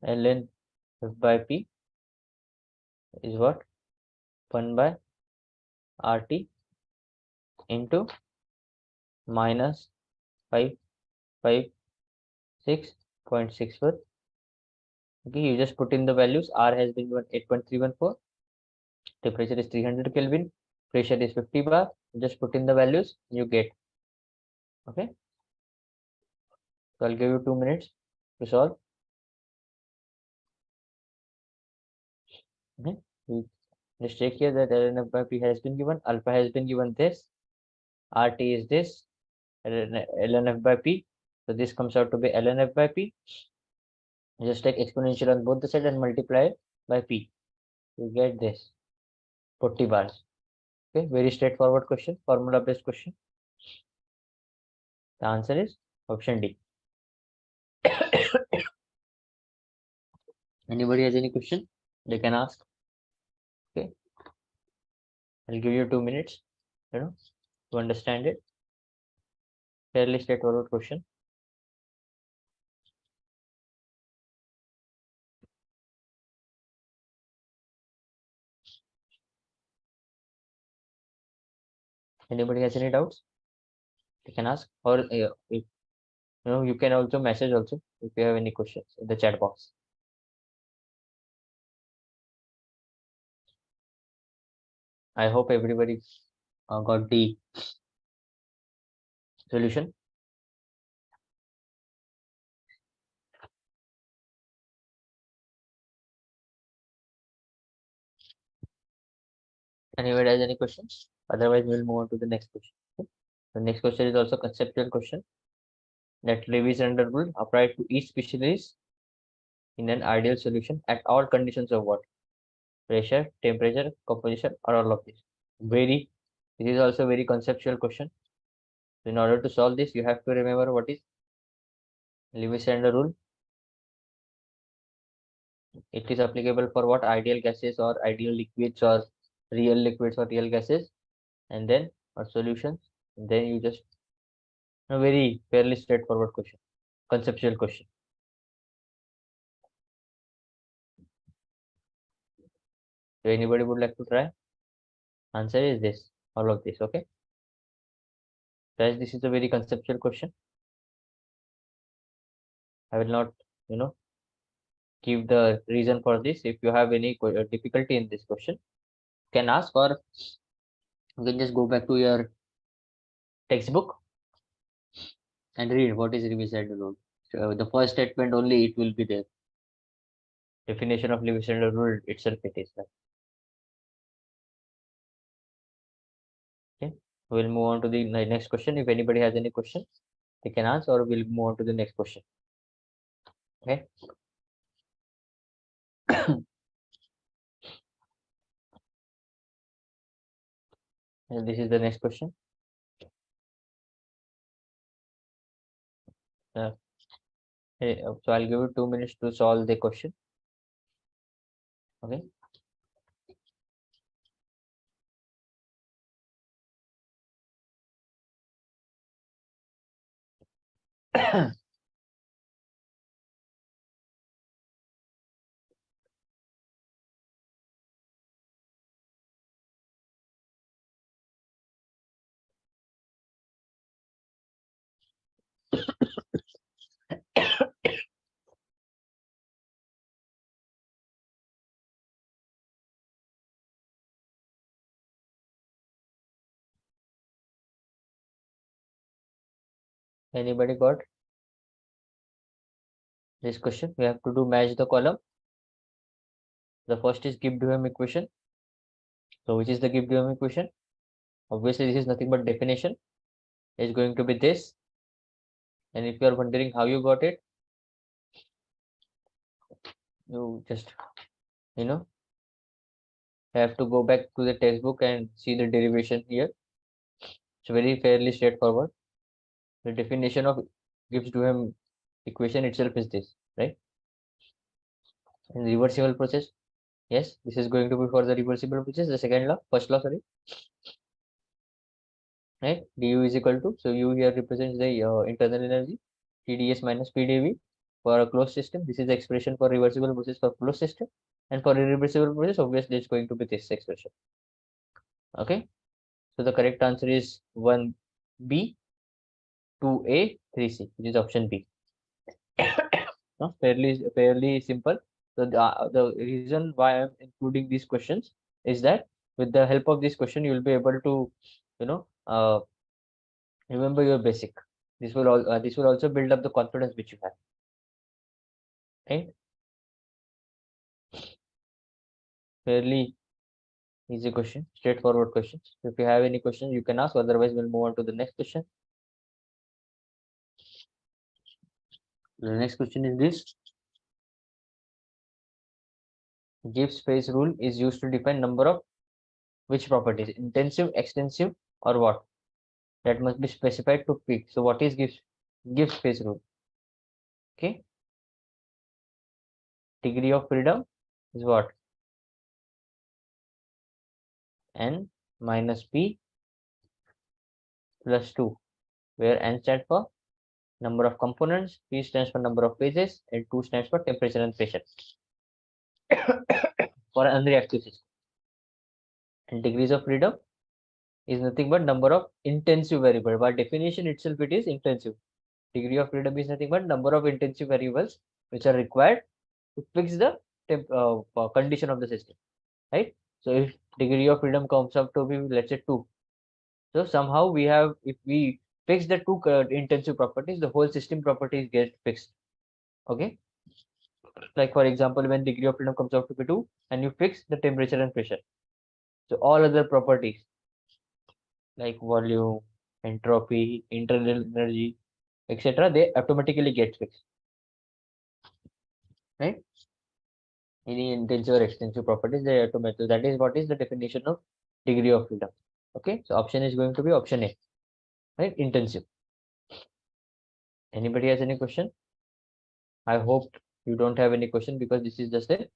Ln f by p is what 1 by RT into minus 556.64. Okay, you just put in the values. R has been given 8.314. Temperature is 300 Kelvin. Pressure is 50 bar. Just put in the values. You get. Okay. So I'll give you 2 minutes to solve. Okay. Just check here that ln f by p has been given. Alpha has been given this. RT is this. ln f by p. So this comes out to be ln f by p. Just take exponential on both the sides and multiply it by p. You get this 40 bars. Okay, very straightforward question, formula based question. The answer is option D. Anybody has any question? They can ask. Okay, I'll give you 2 minutes, to understand it. Fairly straightforward question. Anybody has any doubts? They can ask, or if you can also message also if you have any questions in the chat box. I hope everybody got the solution. Anybody has any questions? Otherwise, we'll move on to the next question. Okay? The next question is also conceptual question. That Levy's rule applied to each species in an ideal solution at all conditions of what? Pressure, temperature, composition, or all of this. This is also very conceptual question. In order to solve this, you have to remember what is Lewis and rule. It is applicable for what? Ideal gases or ideal liquids or real liquids or real gases, and then or solutions. And then you just a very fairly straightforward question, conceptual question. So anybody would like to try? Answer is this, all of this. Okay. Guys, this is a very conceptual question. I will not, give the reason for this. If you have any difficulty in this question, you can ask, or you can just go back to your textbook and read what is Lewis-and rule. So the first statement only it will be there. Definition of Lewis-and rule itself it is that. Okay, we'll move on to the next question. If anybody has any questions, they can ask, or we'll move on to the next question. Okay. And this is the next question. So I'll give you 2 minutes to solve the question. Okay. Anybody got this question? We have to do match the column. The first is Gibbs-Duhem equation. So which is the Gibbs-Duhem equation? Obviously, this is nothing but definition. It's going to be this. And if you are wondering how you got it, you just, have to go back to the textbook and see the derivation here. It's very fairly straightforward. The definition of Gibbs-Duhem equation itself is this, right? And reversible process. Yes, this is going to be for the reversible process. The second law, first law, sorry. Right? Du is equal to, so U here represents the internal energy, TdS minus PdV for a closed system. This is the expression for reversible process for closed system. And for irreversible process, obviously it's going to be this expression. Okay. So the correct answer is 1B, 2A, 3C, which is option B. Fairly simple. So the reason why I'm including these questions is that with the help of this question, you will be able to, remember your basic. This will also build up the confidence which you have. Right? Fairly easy question, straightforward questions. If you have any questions, you can ask. Otherwise, we'll move on to the next question. The next question is this. Gibbs phase rule is used to define number of which properties? Intensive, extensive, or what? That must be specified to pick. So what is Gibbs phase rule? Okay. Degree of freedom is what? N minus P plus 2, where N stands for number of components, P stands for number of phases, and 2 stands for temperature and pressure for an unreactive system. And degrees of freedom is nothing but number of intensive variables. By definition itself, it is intensive. Degree of freedom is nothing but number of intensive variables which are required to fix the condition of the system, right? So if degree of freedom comes up to be, let's say 2, so somehow we have, if we fix the 2 intensive properties, the whole system properties get fixed. Okay, like for example, when degree of freedom comes out to be 2 and you fix the temperature and pressure, so all other properties like volume, entropy, internal energy, etc., they automatically get fixed, right? Any intensive or extensive properties, they automatically, that is what is the definition of degree of freedom. Okay, so option is going to be option A, right? Intensive. Anybody has any question? I hope you don't have any question, because this is just a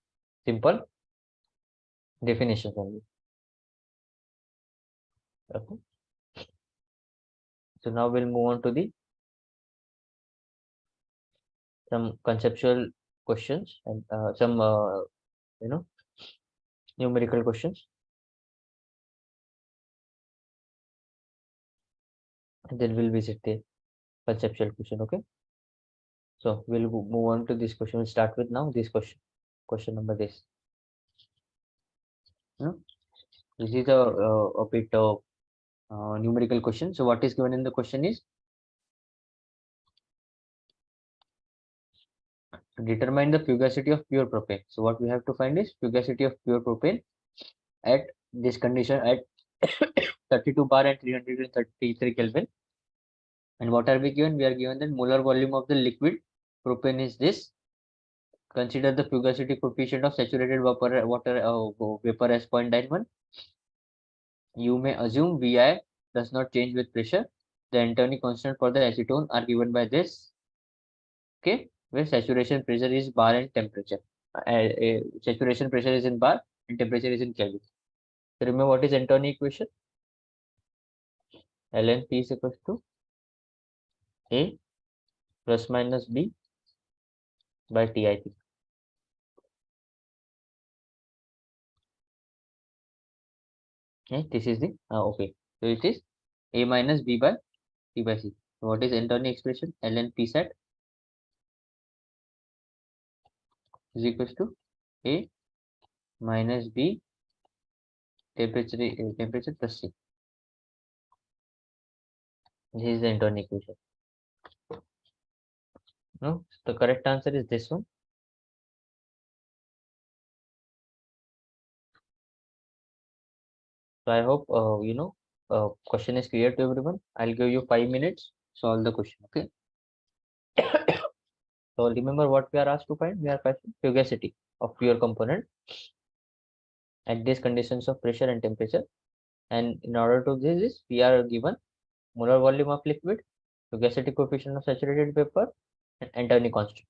simple definition only. Okay. So now we'll move on to the some conceptual questions and some numerical questions. And then we'll visit the conceptual question. Okay. So we'll move on to this question. We'll start with now this question. Question number this. This is a bit of numerical question. So what is given in the question is to determine the fugacity of pure propane. So what we have to find is fugacity of pure propane at this condition at 32 bar and 333 Kelvin. And what are we given? We are given that molar volume of the liquid propane is this. Consider the fugacity coefficient of saturated vapor as 0.91. You may assume Vi does not change with pressure. The Antoine constant for the acetone are given by this. Okay, where saturation pressure is bar and temperature. Saturation pressure is in bar and temperature is in Kelvin. So remember what is Antoine equation? Ln P is equal to A plus minus B by T, I think. Okay, this is the okay. So it is A minus B by T by C. So what is Antoine expression? Ln P sat is equal to A minus B temperature plus C. This is the Antoine equation. No, the correct answer is this one. So I hope question is clear to everyone. I'll give you 5 minutes solve the question. Okay. So remember what we are asked to find. We are finding fugacity of pure component at these conditions of pressure and temperature. And in order to do this, we are given molar volume of liquid, fugacity coefficient of saturated vapor, and Antoine constant.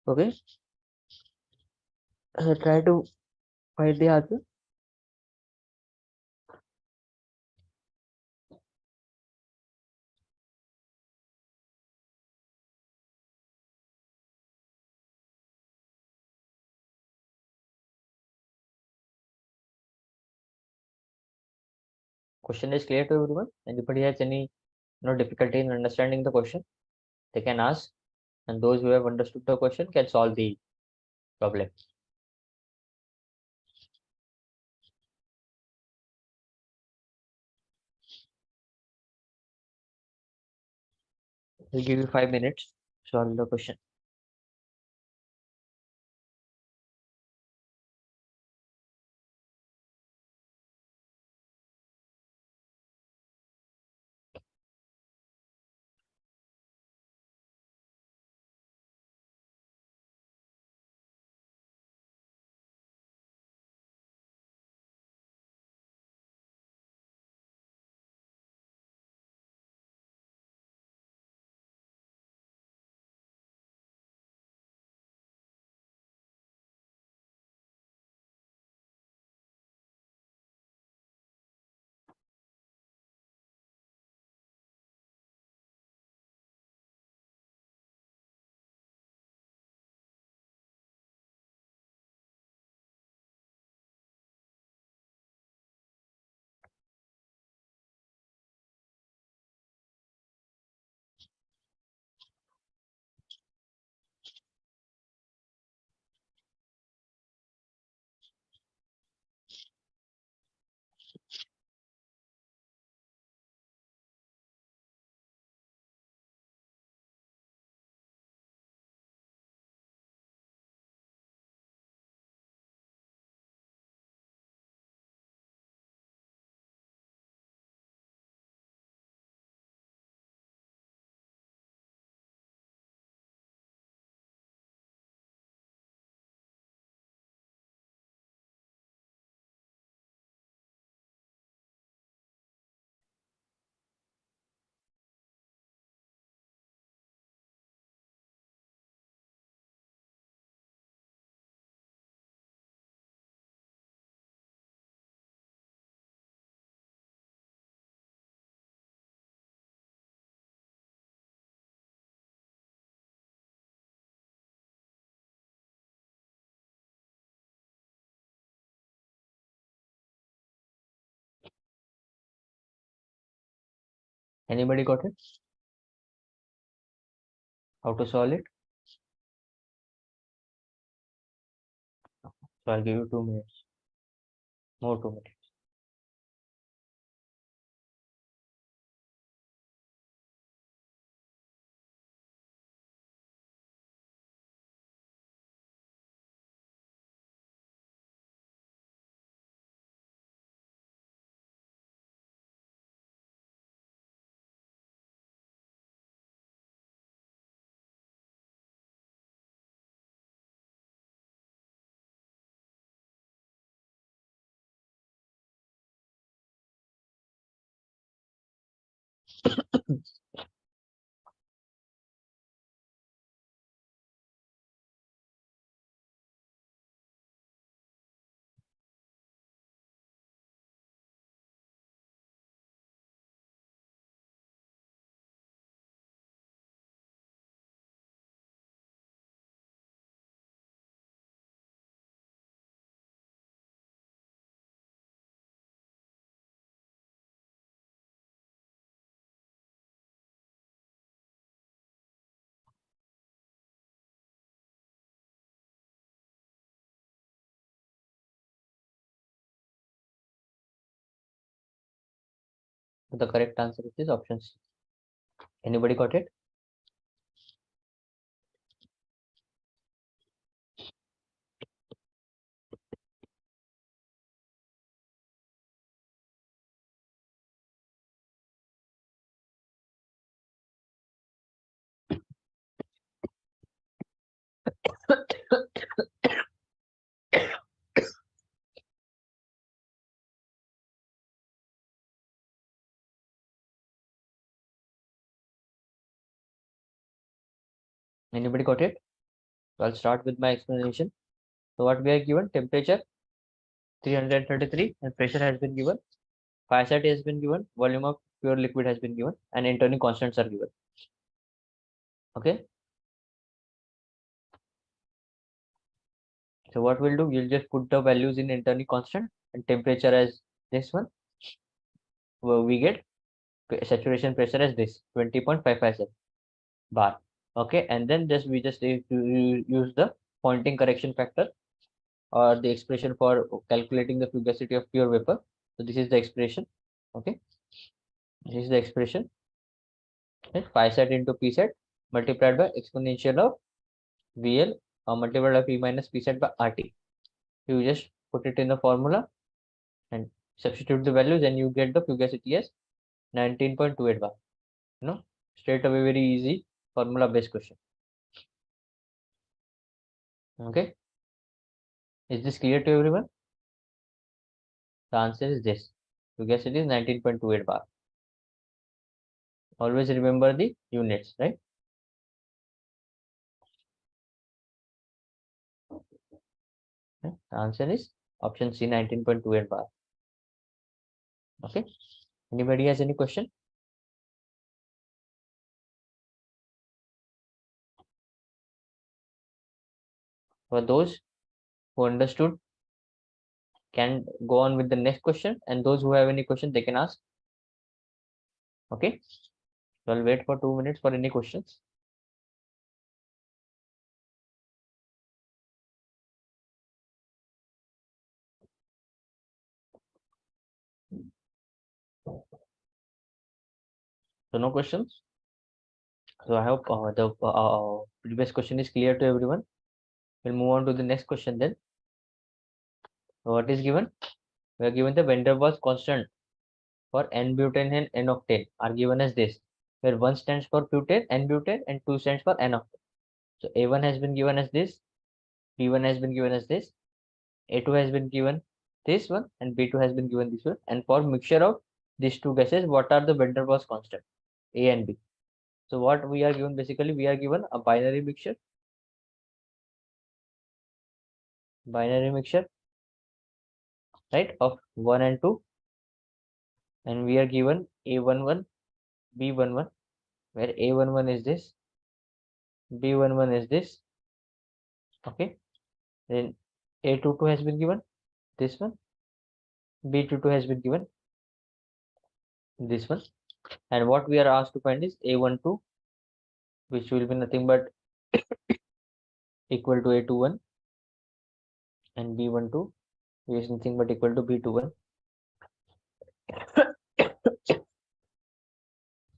Okay. Try to find the answer. Question is clear to everyone. Anybody has any difficulty in understanding the question, they can ask, and those who have understood the question can solve the problem. We'll give you 5 minutes to solve the question. Anybody got it? How to solve it? So I'll give you 2 minutes. More 2 minutes. The correct answer is option C. Anybody got it? Anybody got it? So I'll start with my explanation. So what we are given, temperature 333 and pressure has been given, phi sat has been given, volume of pure liquid has been given, and internal constants are given. Okay. So what we'll do, we'll just put the values in internal constant and temperature as this one. We get saturation pressure as this 20.557 bar. Okay, and then we just need to use the Poynting correction factor or the expression for calculating the fugacity of pure vapor. So this is the expression. Okay, this is the expression. Right? Phi sat into P sat multiplied by exponential of VL or multiplied by P minus P sat by RT. You just put it in the formula and substitute the values and you get the fugacity as 19.28 bar. You know, straight away, very easy formula based question. Okay, is this clear to everyone? The answer is this. Fugacity is 19.28 bar. Always remember the units, right? The answer is option C, 19.28 bar. Okay. Anybody has any question? For those who understood, can go on with the next question, and those who have any question, they can ask. Okay. So I'll wait for 2 minutes for any questions. So no questions. So I hope the previous question is clear to everyone. We'll move on to the next question then. So what is given? We are given the van der Waals constant for N-butane and N-octane are given as this, where 1 stands for butane, N-butane, and 2 stands for N-octane. So A1 has been given as this, B1 has been given as this, A2 has been given this one, and B2 has been given this one. And for mixture of these two gases, what are the van der Waals constant? A and B. So what we are given, basically, we are given a binary mixture, right, of 1 and 2, and we are given A11, B11, where A11 is this, B11 is this. Okay, then A22 has been given this one, B22 has been given this one, and what we are asked to find is A12, which will be nothing but equal to A21, and B12 is nothing but equal to B21.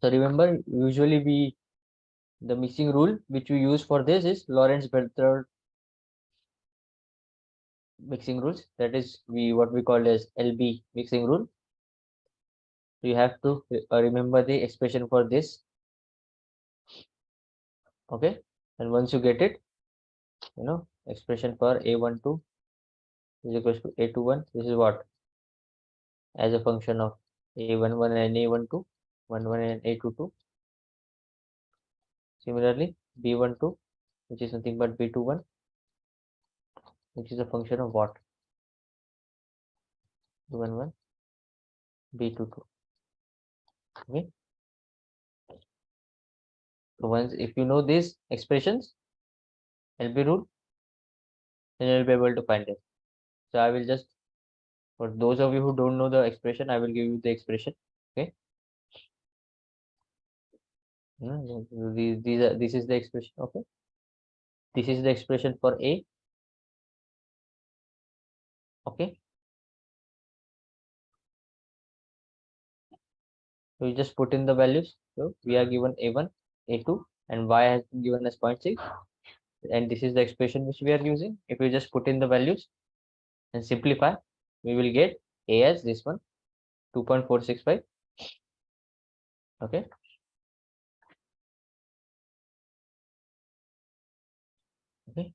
So remember, usually the mixing rule which we use for this is Lorentz-Bertrand mixing rules. That is what we call as LB mixing rule. So you have to remember the expression for this. Okay, and once you get it, expression for A12 is equals to A21. This is what, as a function of A11 and A12, 11 and A22. Similarly, B12, which is nothing but B21, which is a function of what? B11, B22. Okay. So once, if you know these expressions, LB rule, then you'll be able to find it. So I will just, for those of you who don't know the expression, I will give you the expression. Okay. This is the expression. Okay. This is the expression for A. Okay. So you just put in the values. So we are given A1, A2, and Y has been given as 0.6. And this is the expression which we are using. If you just put in the values and simplify, we will get A as this one, 2.465. Okay. Okay.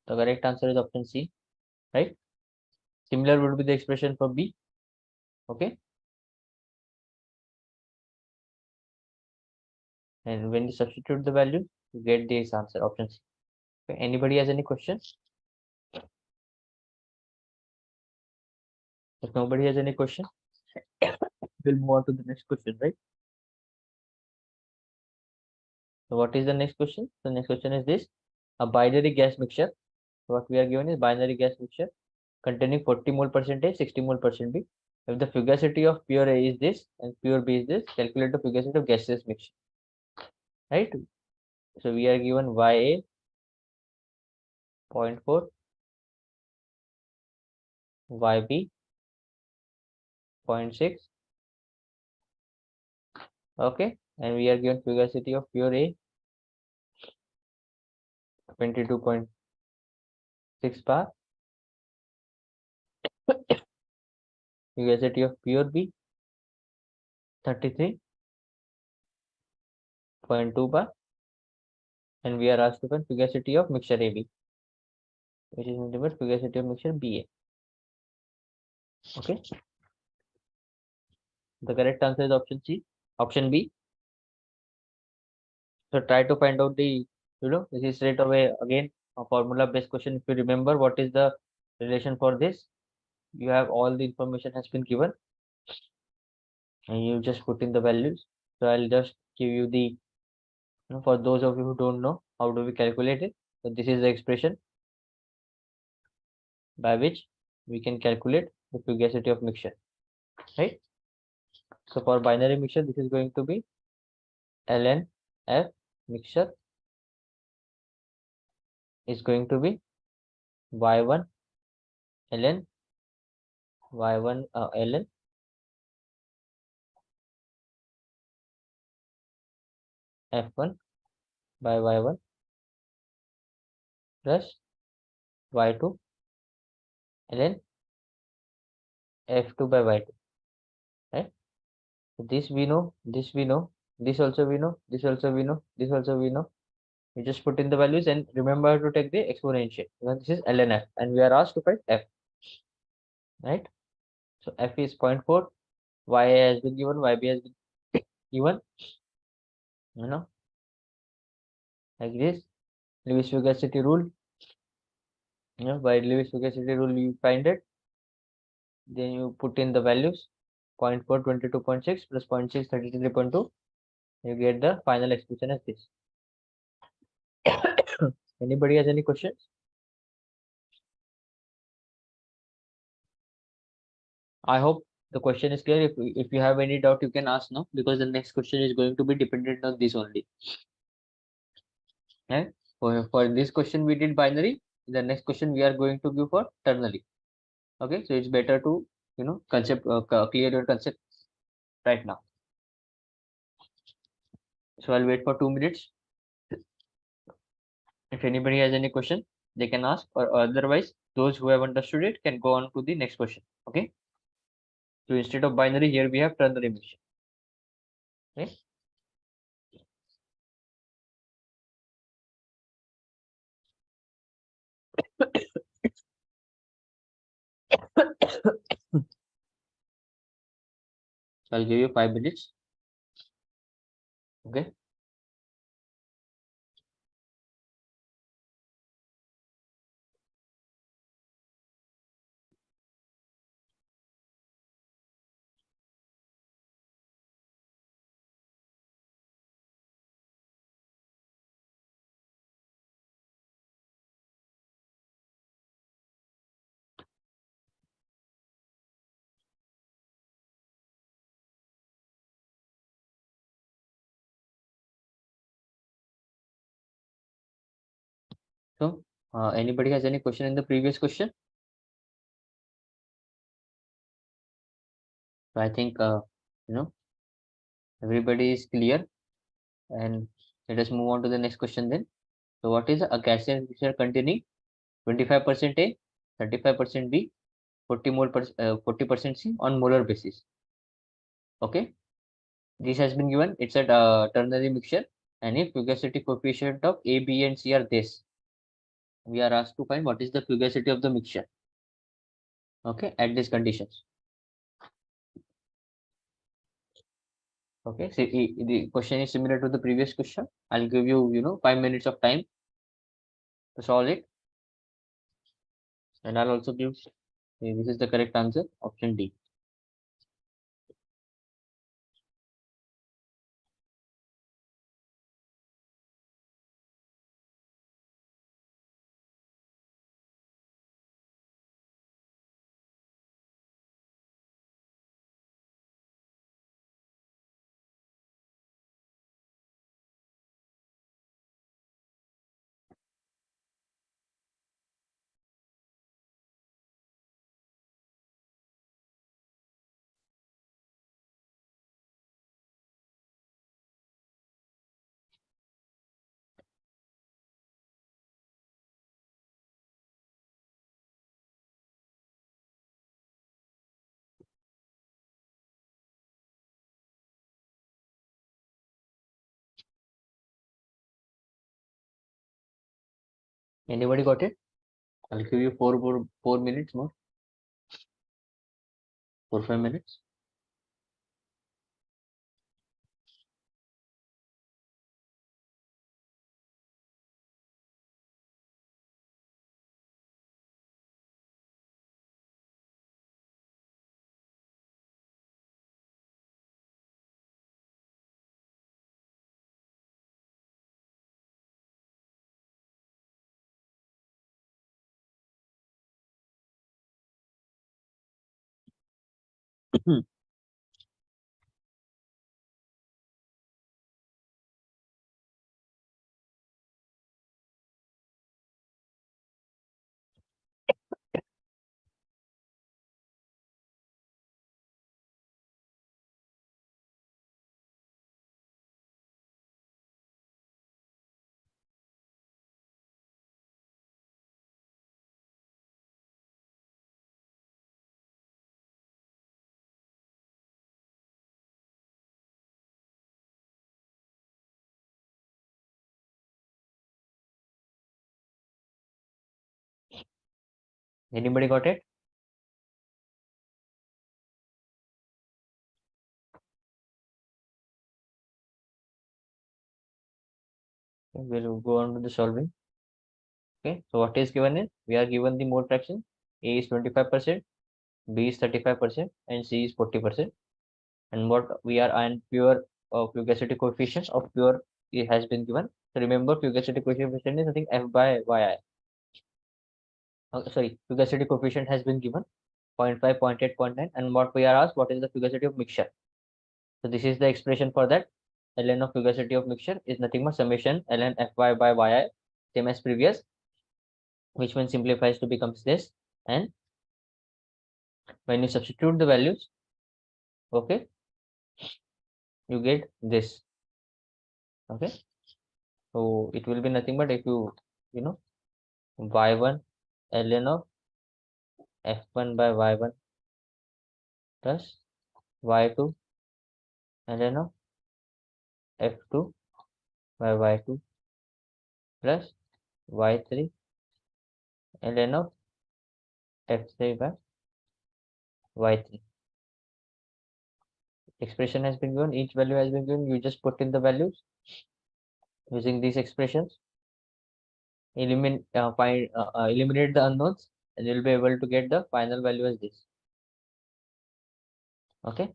The correct answer is option C, right? Similar would be the expression for B. Okay. And when you substitute the value, you get this answer, option C. Okay. Anybody has any questions? If nobody has any question, we'll move on to the next question, right? So what is the next question? The next question is this: a binary gas mixture. What we are given is binary gas mixture containing 40 mole percent A, 60 mole percent B. If the fugacity of pure A is this and pure B is this, calculate the fugacity of gaseous mixture. Right? So we are given Ya 0.4, Yb 0.6. Okay, and we are given fugacity of pure A 22.6 bar, fugacity of pure B 33.2 bar, and we are asked to find fugacity of mixture AB, which is nothing but fugacity of mixture BA. Okay, the correct answer is option C, option B. So try to find out the, this is straight away again a formula based question. If you remember what is the relation for this, you have all the information has been given and you just put in the values. So I'll just give you the, for those of you who don't know, how do we calculate it? So this is the expression by which we can calculate the fugacity of mixture, right? So for binary mixture, this is going to be ln f mixture is going to be y1 ln y1 ln f1 by y1 plus y2 ln f2 by y2, right? So this we know, this we know, this also we know, this also we know, this also we know. You just put in the values and remember to take the exponential. This is ln f and we are asked to find f, right? So f is 0.4, y has been given, yb has been given, like this. Lewis fugacity rule, by Lewis fugacity rule you find it, then you put in the values 0.4 22.6 plus 0.6 33.2, you get the final expression as this. Anybody has any questions? I hope the question is clear. If you have any doubt, you can ask now, because the next question is going to be dependent on this only. Right? For this question we did binary. The next question we are going to give for ternary. Okay, so it's better to concept clear your concept right now. So I'll wait for 2 minutes. If anybody has any question, they can ask, or otherwise those who have understood it can go on to the next question. Okay. So instead of binary, here we have ternary mixture. Okay. So I'll give you 5 minutes. Okay. So anybody has any question in the previous question? So I think everybody is clear, and let us move on to the next question then. So what is a gaseous mixture containing 25% A, 35% B, 40% C on molar basis? Okay, this has been given. It's a ternary mixture, and if fugacity coefficient of A, B, and C are this, we are asked to find what is the fugacity of the mixture. Okay, at these conditions. Okay, so the question is similar to the previous question. I'll give you, 5 minutes of time to solve it, and I'll also give this is the correct answer, option D. Anybody got it? I'll give you 4 minutes more, 4 5 minutes. Anybody got it? We'll go on to the solving. Okay, so what is given is we are given the mole fraction. A is 25%, B is 35%, and C is 40%. And what we are and pure fugacity coefficient of pure it has been given. So remember, fugacity coefficient is nothing f by yi. Sorry, fugacity coefficient has been given 0.5, 0.8, 0.9, and what we are asked, what is the fugacity of mixture? So this is the expression for that. Ln of fugacity of mixture is nothing but summation ln fy by yi, same as previous, which one simplifies to becomes this. And when you substitute the values, okay, you get this. Okay, so it will be nothing but if you know y1 ln of f1 by y1 plus y2 ln of f2 by y2 plus y3 ln of f3 by y3. Expression has been given, each value has been given, you just put in the values using these expressions, eliminate the unknowns, and you'll be able to get the final value as this. Okay,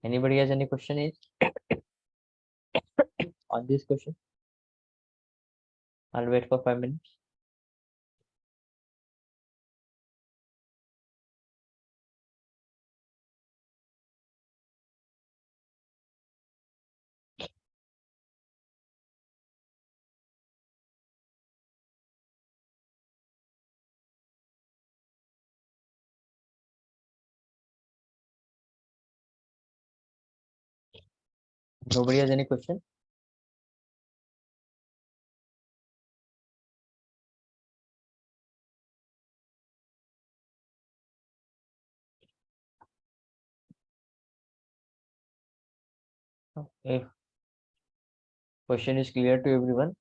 anybody has any question is on this question? I'll wait for 5 minutes. Nobody has any question? If question is clear to everyone,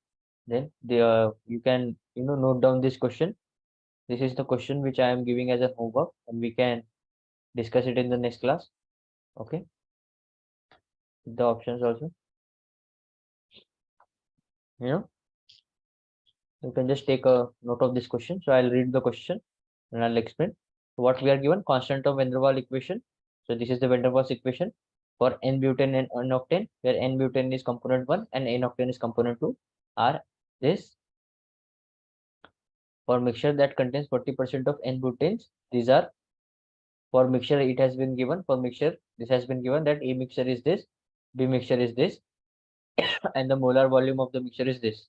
then you can note down this question This is the question which I am giving as a homework, and we can discuss it in the next class. Okay. The options also. You know, you can just take a note of this question. So I'll read the question and I'll explain. What we are given, constant of van der Waals equation. So this is the van der Waals equation for n-butane and n-octane, where n-butane is component 1 and n-octane is component 2, are this. For mixture that contains 40% of n-butanes, these are. For mixture, it has been given. For mixture, this has been given that A mixture is this, B mixture is this, and the molar volume of the mixture is this.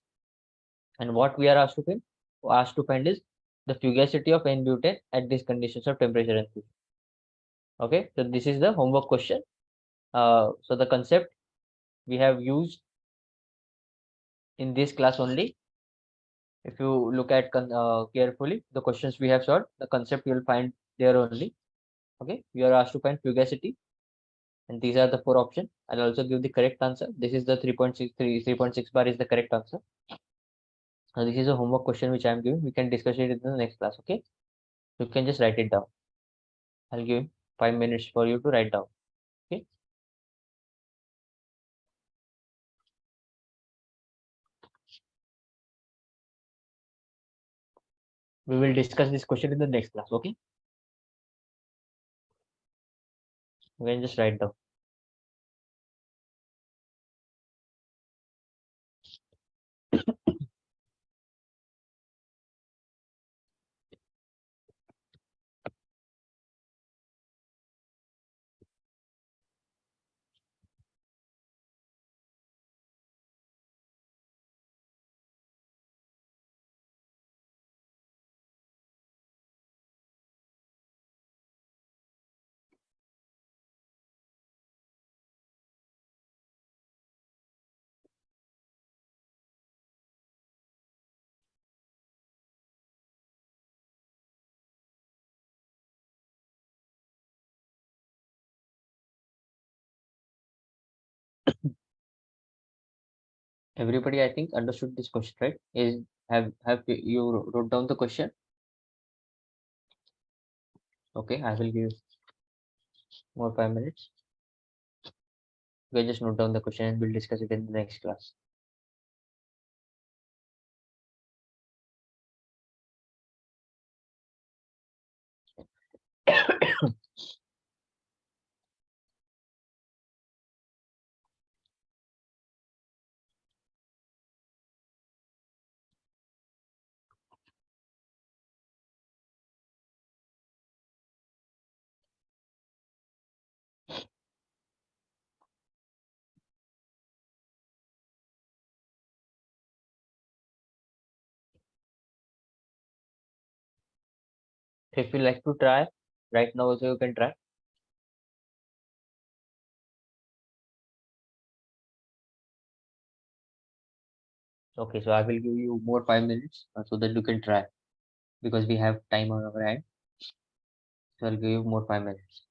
And what we are asked to find is the fugacity of n-butane at these conditions of temperature and pressure. Okay, so this is the homework question. So the concept we have used in this class only. If you look at carefully the questions we have solved, the concept you will find there only. Okay, we are asked to find fugacity, and these are the 4 options. I'll also give the correct answer. This is the 3.6 bar is the correct answer. Now this is a homework question which I am giving. We can discuss it in the next class. Okay, you can just write it down. I'll give 5 minutes for you to write down. Okay. We will discuss this question in the next class. Okay. You can just write down. Everybody, I think, understood this question, right? Have you wrote down the question? Okay, I will give more 5 minutes. You can just note down the question and we'll discuss it in the next class. If you like to try, right now also you can try. Okay, so I will give you more 5 minutes so that you can try, because we have time on our hand. So I'll give you more 5 minutes.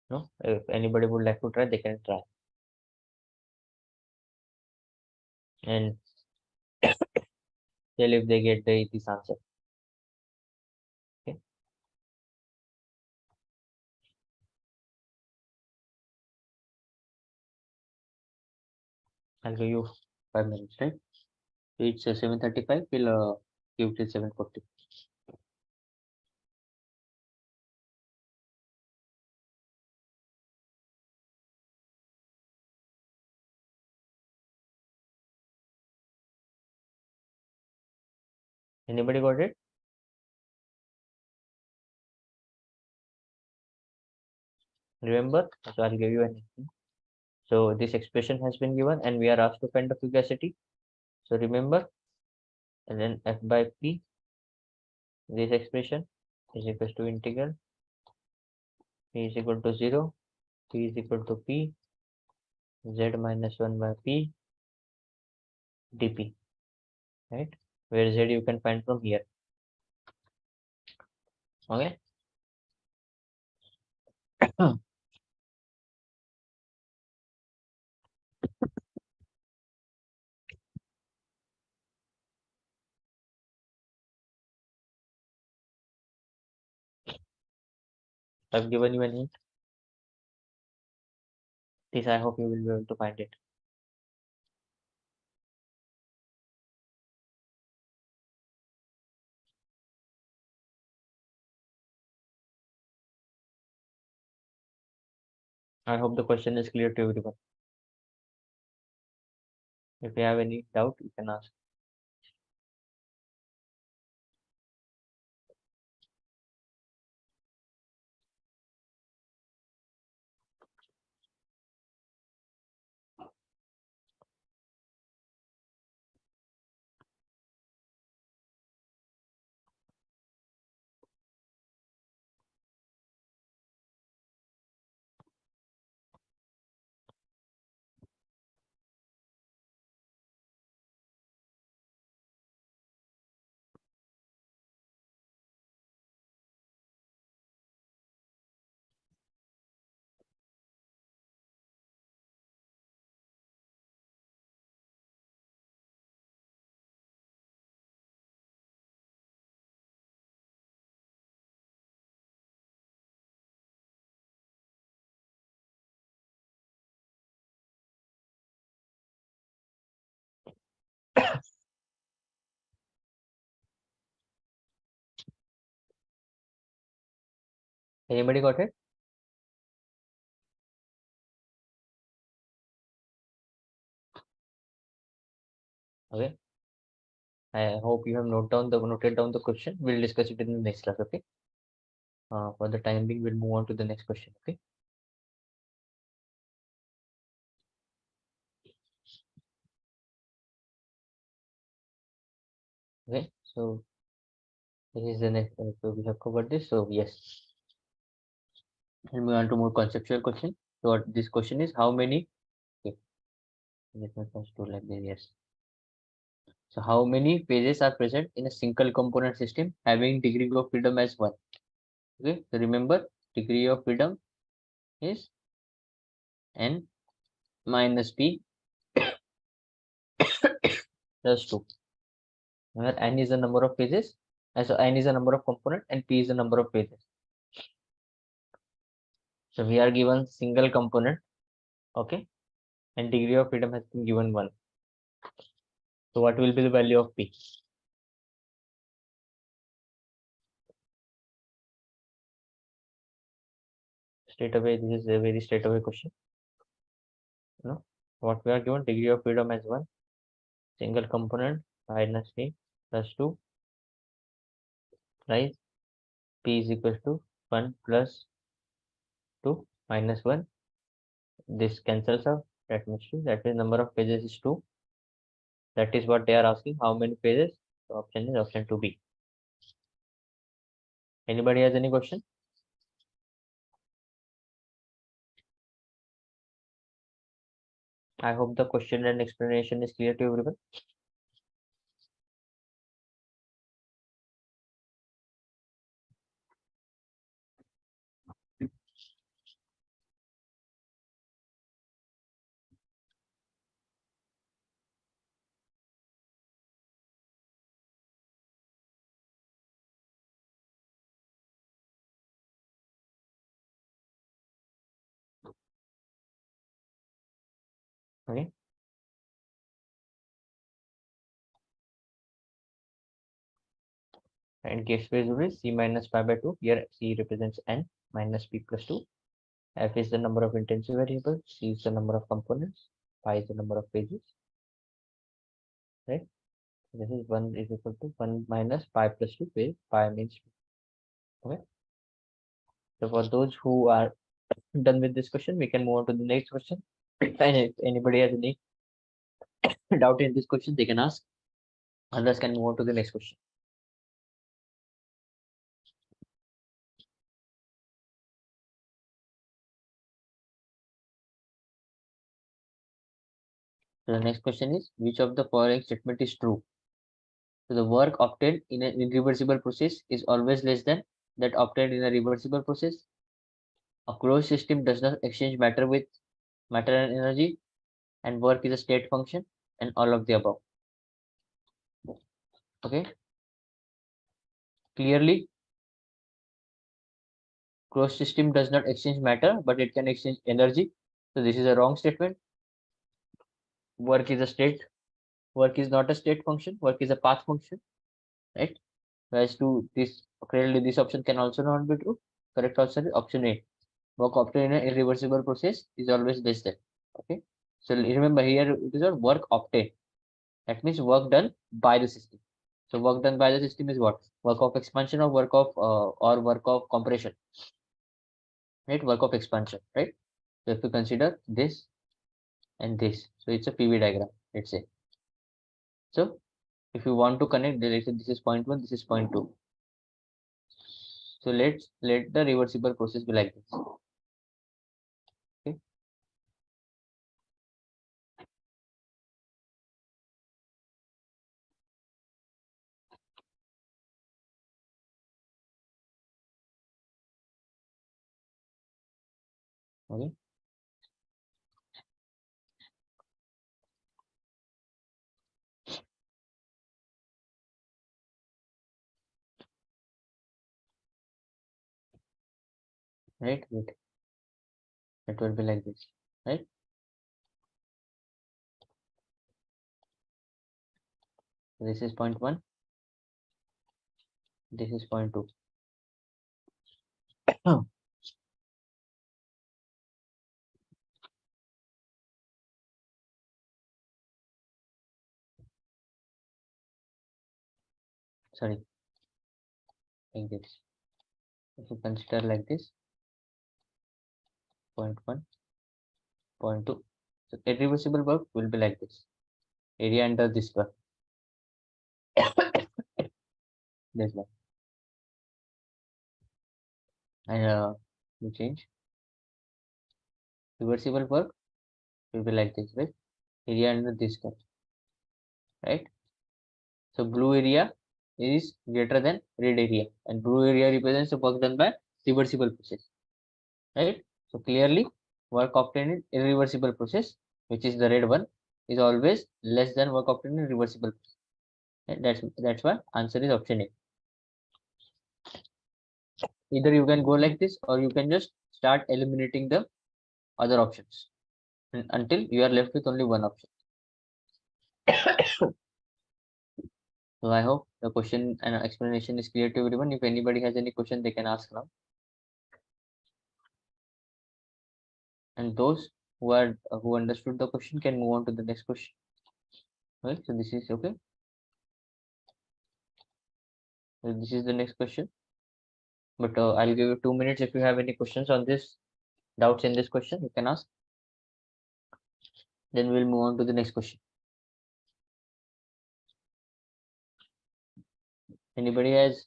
No, if anybody would like to try, they can try. And tell if they get this answer. Okay. I'll give you 5 minutes, right? It's 7:35. We'll give till 7:40. Anybody got it? Remember? So I'll give you anything. So this expression has been given and we are asked to find the fugacity. So remember, and then f by p, this expression is equal to integral p is equal to 0, p is equal to p, z minus 1 by p dp, right? Where z you can find from here. Okay. I've given you an hint. This I hope you will be able to find it. I hope the question is clear to everyone. If you have any doubt, you can ask. Anybody got it? Okay. I hope you have noted down the question. We'll discuss it in the next class. Okay. For the time being, we'll move on to the next question. Okay. Okay. So this is the next. So we have covered this. So yes. We'll move on to more conceptual question. So what this question is, how many? Okay. Let me first do like this. Yes. So how many phases are present in a single component system having degree of freedom as 1? Okay. So remember, degree of freedom is n minus p plus 2, where n is the number of phases, and so n is the number of component and p is the number of phases. So we are given single component, okay, and degree of freedom has been given 1. So what will be the value of p? Straight away, this is a very straight away question. No, what we are given, degree of freedom as 1, single component minus p plus 2, right? P is equal to 1 plus 2 minus 1. This cancels out. That means 2. That means number of phases is 2. That is what they are asking. How many phases? So option is option 2B. Anybody has any question? I hope the question and explanation is clear to everyone. Okay. And case space will be C minus pi by 2. Here C represents n minus p plus 2. F is the number of intensive variables. C is the number of components. Pi is the number of pages. Right. This is 1 is equal to 1 minus pi plus 2, where pi means 2. Okay. So for those who are done with this question, we can move on to the next question. And if anybody has any doubt in this question, they can ask. Others can move on to the next question. So the next question is, which of the following statement is true? So the work obtained in an irreversible process is always less than that obtained in a reversible process. A closed system does not exchange matter with matter and energy, and work is a state function, and all of the above. Okay. Clearly, Closed system does not exchange matter, but it can exchange energy. So this is a wrong statement. Work is a state. Work is not a state function. Work is a path function, right? Whereas to this, clearly this option can also not be true. Correct answer is option A. Work obtained in an irreversible process is always less than. Okay. So remember here it is a work obtained. That means work done by the system. So work done by the system is what? Work of expansion or work of compression. Right? Work of expansion, right? So if you consider this and this, so it's a PV diagram, let's say. So if you want to connect, let's say this is point 1, this is point 2. So let the reversible process be like this. Okay. Okay. Right. Wait. It will be like this. Right. This is point 1. This is point 2. Sorry. Like this. If you consider like this, point 1, point 2. So irreversible work will be like this. Area under this one. This one. And we change. Reversible work will be like this, right? Area under this curve, right? So blue area is greater than red area, and blue area represents the work done by reversible process, right? So clearly, work obtained in irreversible process, which is the red one, is always less than work obtained in reversible process. And that's why answer is option A. Either you can go like this, or you can just start eliminating the other options until you are left with only one option. So I hope the question and explanation is clear to everyone. If anybody has any question, they can ask now. And those who understood the question can move on to the next question. Right? So this is okay. So this is the next question. But I'll give you 2 minutes. If you have any questions on this, doubts in this question, you can ask. Then we'll move on to the next question. Anybody has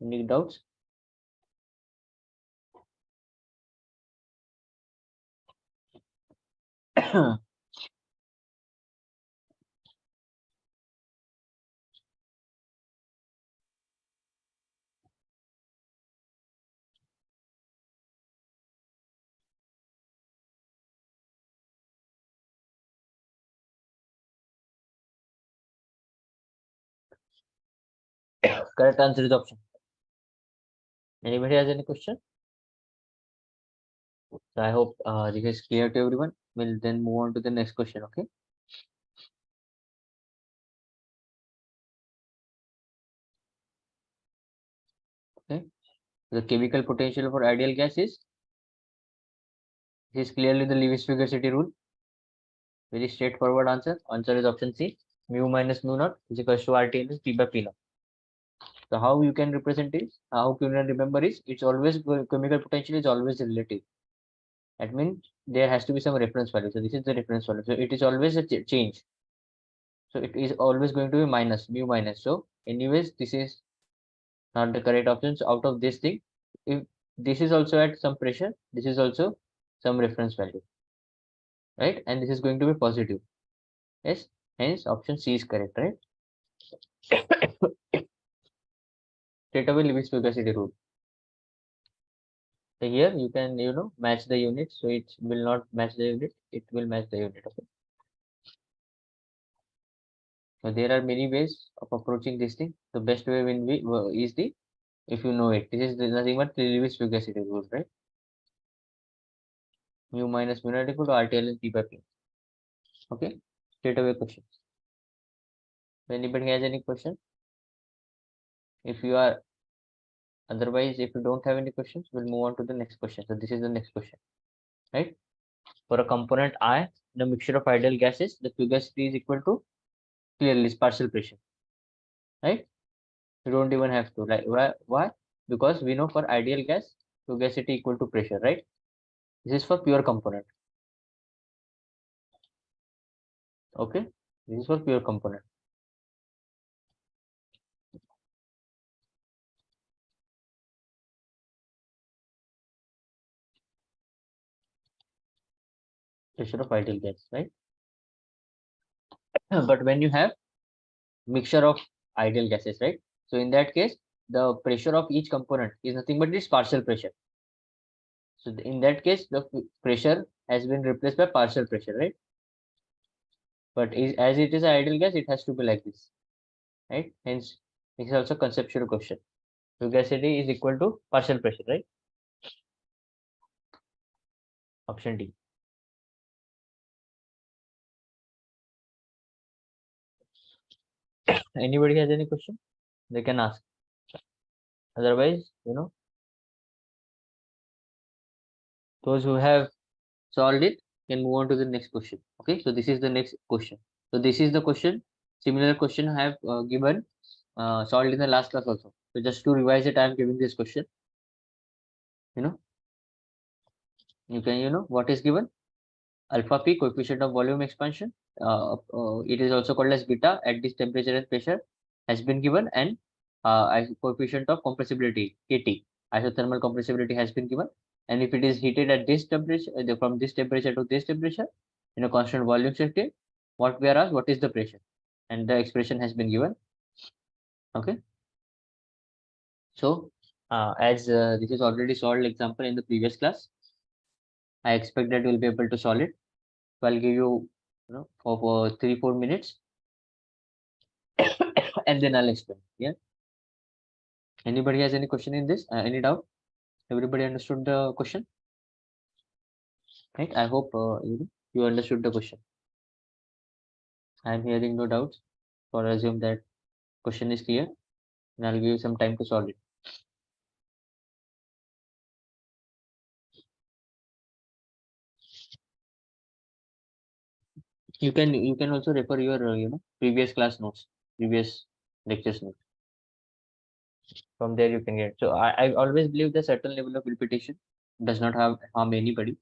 any doubts? Correct answer is option. Anybody has any question? So I hope this is clear to everyone. We'll then move on to the next question. Okay. Okay. The chemical potential for ideal gas is this is clearly the Lewis-Figure rule. Very straightforward answer. Answer is option C. Mu minus mu naught is equals to RT minus P by P naught. So how you can represent it? How you can remember is it's always chemical potential is always relative. That means there has to be some reference value. So this is the reference value. So it is always a change. So it is always going to be minus mu minus. So anyways, this is not the correct option. So out of this thing, if this is also at some pressure, this is also some reference value, right? And this is going to be positive. Yes. Hence option C is correct, right? Straight away Lewis-Figure rule. So here you can match the unit. So it will not match the unit. It will match the unit. Okay. So there are many ways of approaching this thing. The best way is the if you know it. This is nothing but Lewis fugacity rule, right? Mu minus mu naught equal to RTL and P by P. Okay, straight away questions. If anybody has any question, if you are otherwise, if you don't have any questions, we'll move on to the next question. So this is the next question, right? For a component I in a mixture of ideal gases, the fugacity is equal to clearly partial pressure, right? You don't even have to like why? Because we know for ideal gas, fugacity equal to pressure, right? This is for pure component. Okay, this is for pure component. Pressure of ideal gas, right? But when you have mixture of ideal gases, right? So in that case, the pressure of each component is nothing but this partial pressure. So in that case, the pressure has been replaced by partial pressure, right? But as it is an ideal gas, it has to be like this, right? Hence, this is also conceptual question. Fugacity is equal to partial pressure, right? Option D. Anybody has any question? They can ask. Otherwise, those who have solved it can move on to the next question. Okay, so this is the next question. So this is the question. Similar question I have given solved in the last class also. So just to revise it, I am giving this question. You know, you can what is given? Alpha P, coefficient of volume expansion. It is also called as beta at this temperature and pressure has been given, and coefficient of compressibility KT, isothermal compressibility has been given. And if it is heated at this temperature, from this temperature to this temperature, in a constant volume shifting, what we are asked, what is the pressure? And the expression has been given. Okay. So, as this is already solved example in the previous class, I expect that we'll be able to solve it. So I'll give for 3-4 minutes and then I'll explain. Yeah. Anybody has any question in this? Any doubt? Everybody understood the question, right? I hope you understood the question. I'm hearing no doubts. So I assume that question is clear, and I'll give you some time to solve it. You can also refer your previous class notes, previous lectures notes. From there you can get. So I always believe the certain level of repetition does not harm anybody.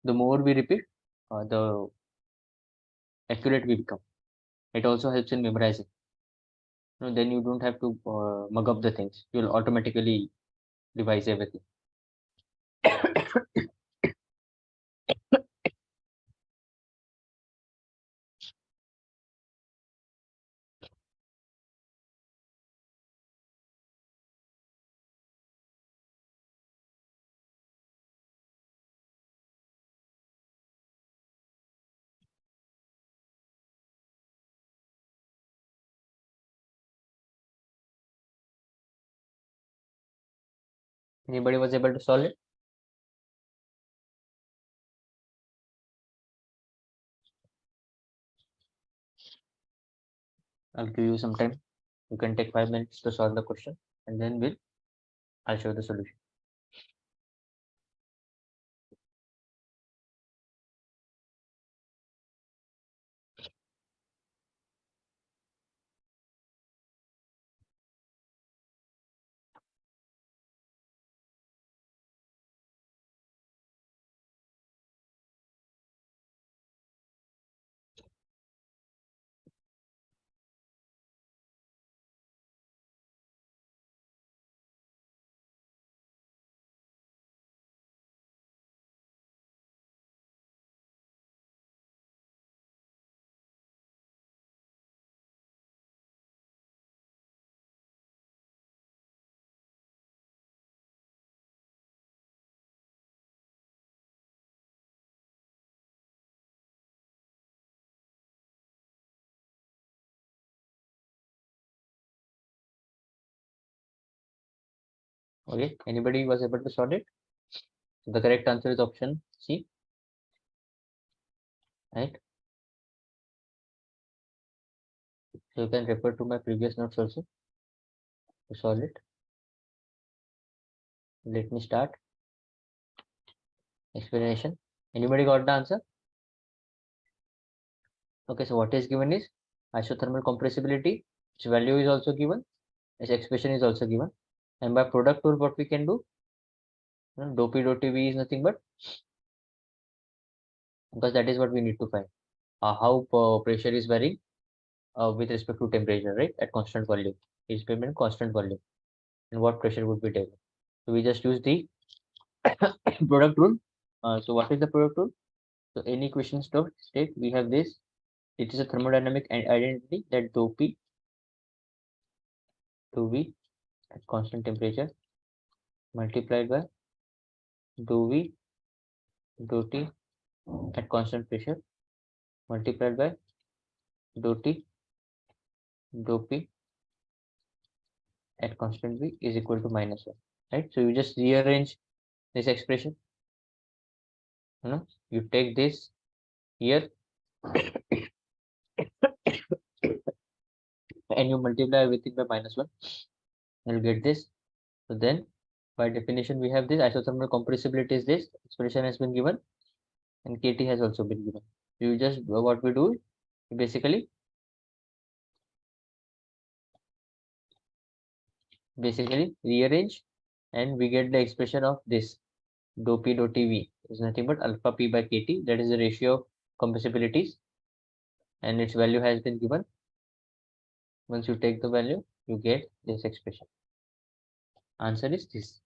The more we repeat, the accurate we become. It also helps in memorizing. Then you don't have to mug up the things. You'll automatically revise everything. Anybody was able to solve it? I'll give you some time. You can take 5 minutes to solve the question, and then I'll show the solution. Okay, anybody was able to solve it? So the correct answer is option C, right? So you can refer to my previous notes also to solve it. Let me start explanation. Anybody got the answer? Okay, so what is given is isothermal compressibility, its value is also given, its expression is also given, and by product rule, what we can do, dou P dou Tv is nothing but, because that is what we need to find, how pressure is varying with respect to temperature, right, at constant volume, is payment constant volume, and what pressure would be developed. So we just use the product rule. So what is the product rule? So any equation state we have this. It is a thermodynamic identity that dou P dou V at constant temperature multiplied by dou V dou T at constant pressure multiplied by dou T dou P at constant V is equal to -1, right? So you just rearrange this expression. You take this here and you multiply everything by -1, you'll get this. So then by definition we have this isothermal compressibility is this expression has been given, and KT has also been given. You just what we do basically rearrange, and we get the expression of this dou P dou TV is nothing but alpha P by KT, that is the ratio of compressibilities, and its value has been given. Once you take the value, you get this expression. Answer is this.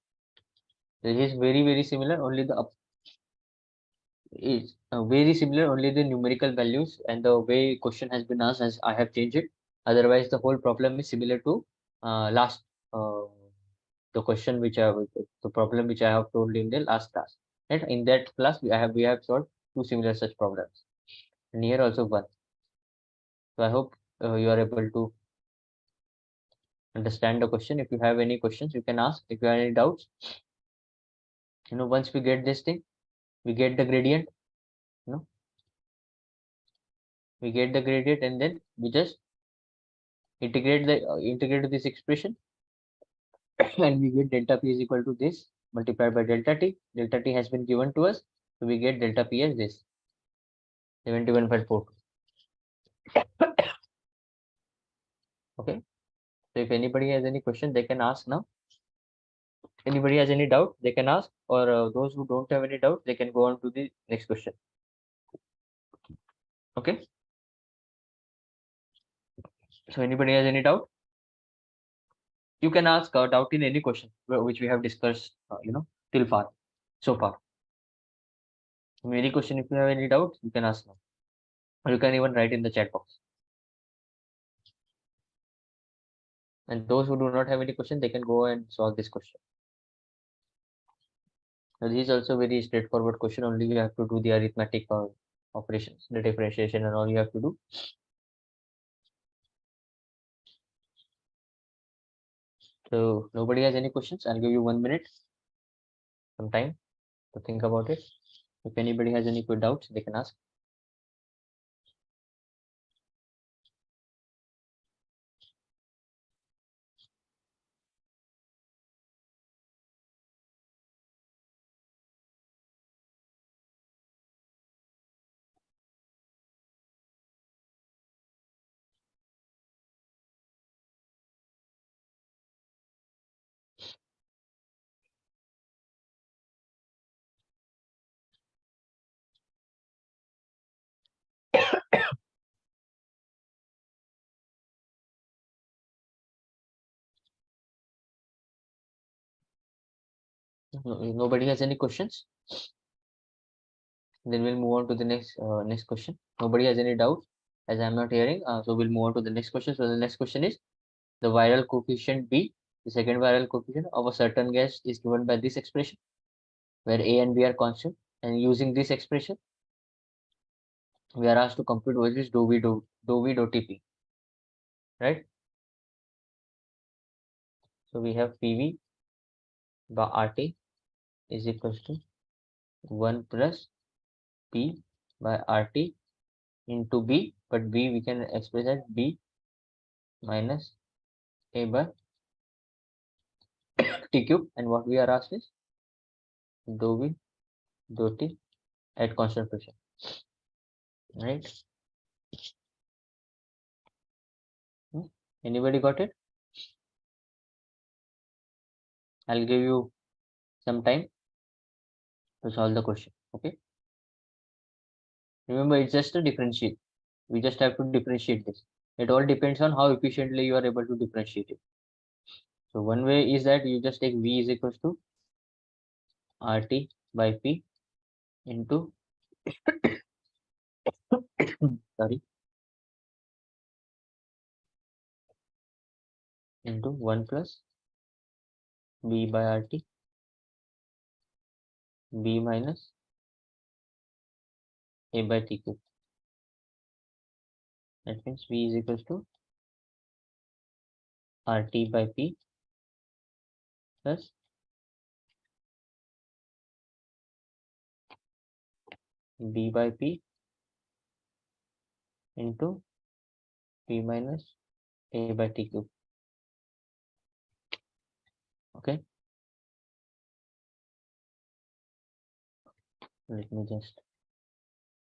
This is very similar, only the is very similar, only the numerical values and the way question has been asked as I have changed it. Otherwise, the whole problem is similar to last uh, the question which the problem which I have told in the last class. And in that class, we have solved two similar such problems, and here also one. So I hope you are able to understand the question. If you have any questions, you can ask. If you have any doubts, once we get this thing, we get the gradient. You know, we get the gradient, and then we just integrate this expression, and we get delta P is equal to this multiplied by delta T. Delta T has been given to us, so we get delta P as this 71.42. Okay. So if anybody has any question, they can ask now. Anybody has any doubt, they can ask, or those who don't have any doubt, they can go on to the next question. Okay. So anybody has any doubt, you can ask doubt in any question which we have discussed, till far, so far. Any question, if you have any doubt, you can ask now, or you can even write in the chat box. And those who do not have any question, they can go and solve this question. Now, this is also very straightforward question. Only you have to do the arithmetic operations, the differentiation, and all you have to do. So nobody has any questions. I'll give you 1 minute, some time to think about it. If anybody has any quick doubts, they can ask. Nobody has any questions. Then we'll move on to the next question. Nobody has any doubt, as I'm not hearing. So we'll move on to the next question. So the next question is the viral coefficient B, the second viral coefficient of a certain gas is given by this expression, where A and B are constant. And using this expression, we are asked to compute what is dou V dou Tp, right? So we have PV by RT is equals to 1 plus P by RT into B, but B we can express as B minus A by T cube, and what we are asked is dou V dou T at constant pressure, right? Anybody got it? I'll give you some time to solve the question. Okay, remember it's just a differentiate. We just have to differentiate this. It all depends on how efficiently you are able to differentiate it. So one way is that you just take V is equals to RT by P into sorry, into 1 plus B by RT, B minus A by T cube. That means V is equals to RT by P plus B by P into P minus A by T cube. Okay, let me just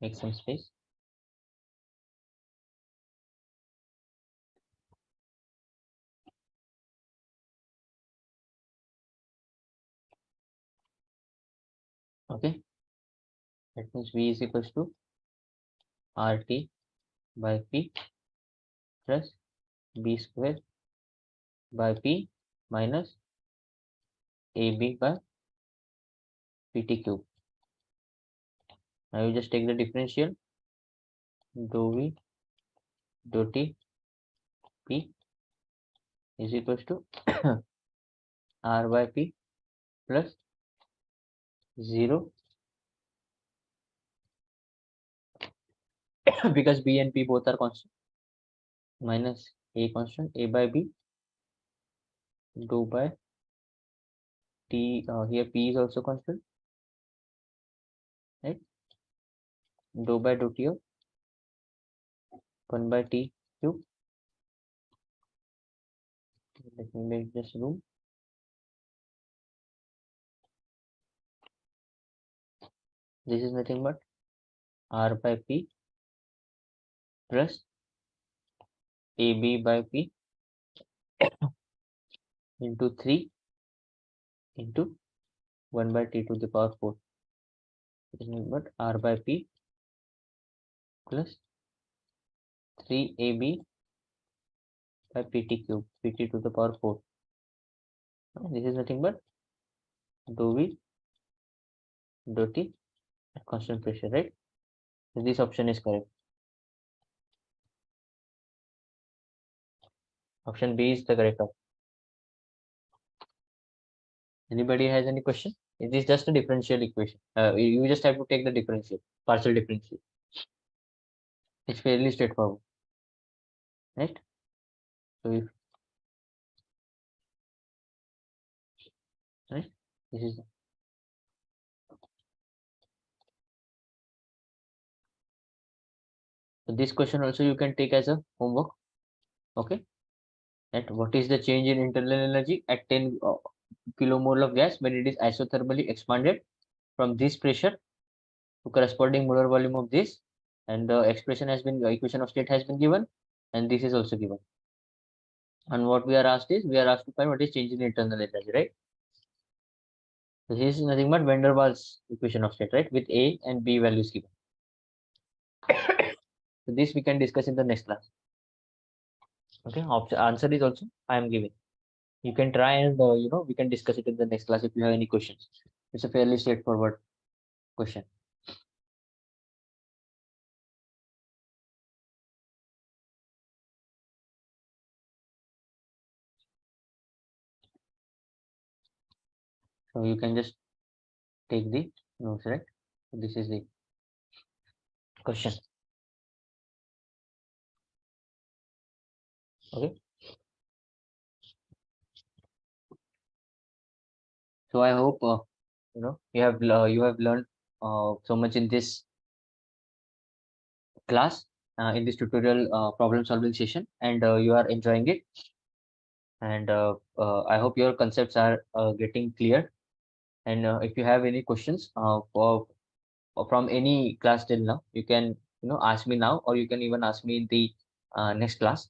make some space. Okay, that means V is equals to RT by P plus B square by P minus AB by PT cube. Now you just take the differential, dou V dou T P is equals to R by P plus 0 because B and P both are constant, minus A constant, A by B dou by T, here P is also constant, right? Dou by dou T of 1 by T cube. Let me make this room. This is nothing but R by P plus AB by P into 3 into 1 by T to the power 4. It is nothing but R by P plus 3AB by PT cube, PT to the power 4. This is nothing but dou V dou T at constant pressure, right? So this option is correct. Option B is the correct option. Anybody has any question? It is just a differential equation. You just have to take the differential, partial differential. It's fairly straightforward, right? So if right, this is so this question also you can take as a homework. Okay, that what is the change in internal energy at 10 kilomole of gas when it is isothermally expanded from this pressure to corresponding molar volume of this, and the expression has been, the equation of state has been given, and this is also given. And what we are asked is, we are asked to find what is change in internal energy, right? So this is nothing but van der Waals equation of state, right? With A and B values given. So this we can discuss in the next class. Okay, answer is also I am giving. You can try and we can discuss it in the next class if you have any questions. It's a fairly straightforward question. So you can just take the notes, right? So this is the question. Okay. So I hope you have learned so much in this class, in this tutorial problem solving session, and you are enjoying it. And I hope your concepts are getting clear. And if you have any questions from any class till now, you can ask me now, or you can even ask me in the next class.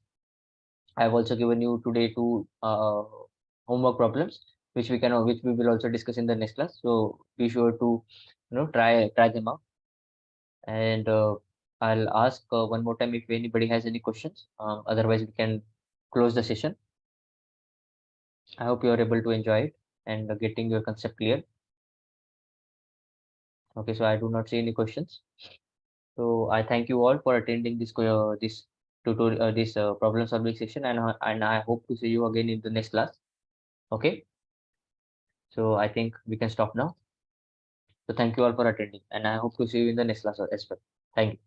I've also given you today two homework problems, which we will also discuss in the next class. So be sure to try them out. And I'll ask one more time if anybody has any questions. Otherwise, we can close the session. I hope you are able to enjoy it and getting your concept clear. Okay, so I do not see any questions. So I thank you all for attending this tutorial, this problem solving session, and I hope to see you again in the next class. Okay, so I think we can stop now. So thank you all for attending, and I hope to see you in the next class as well. Thank you.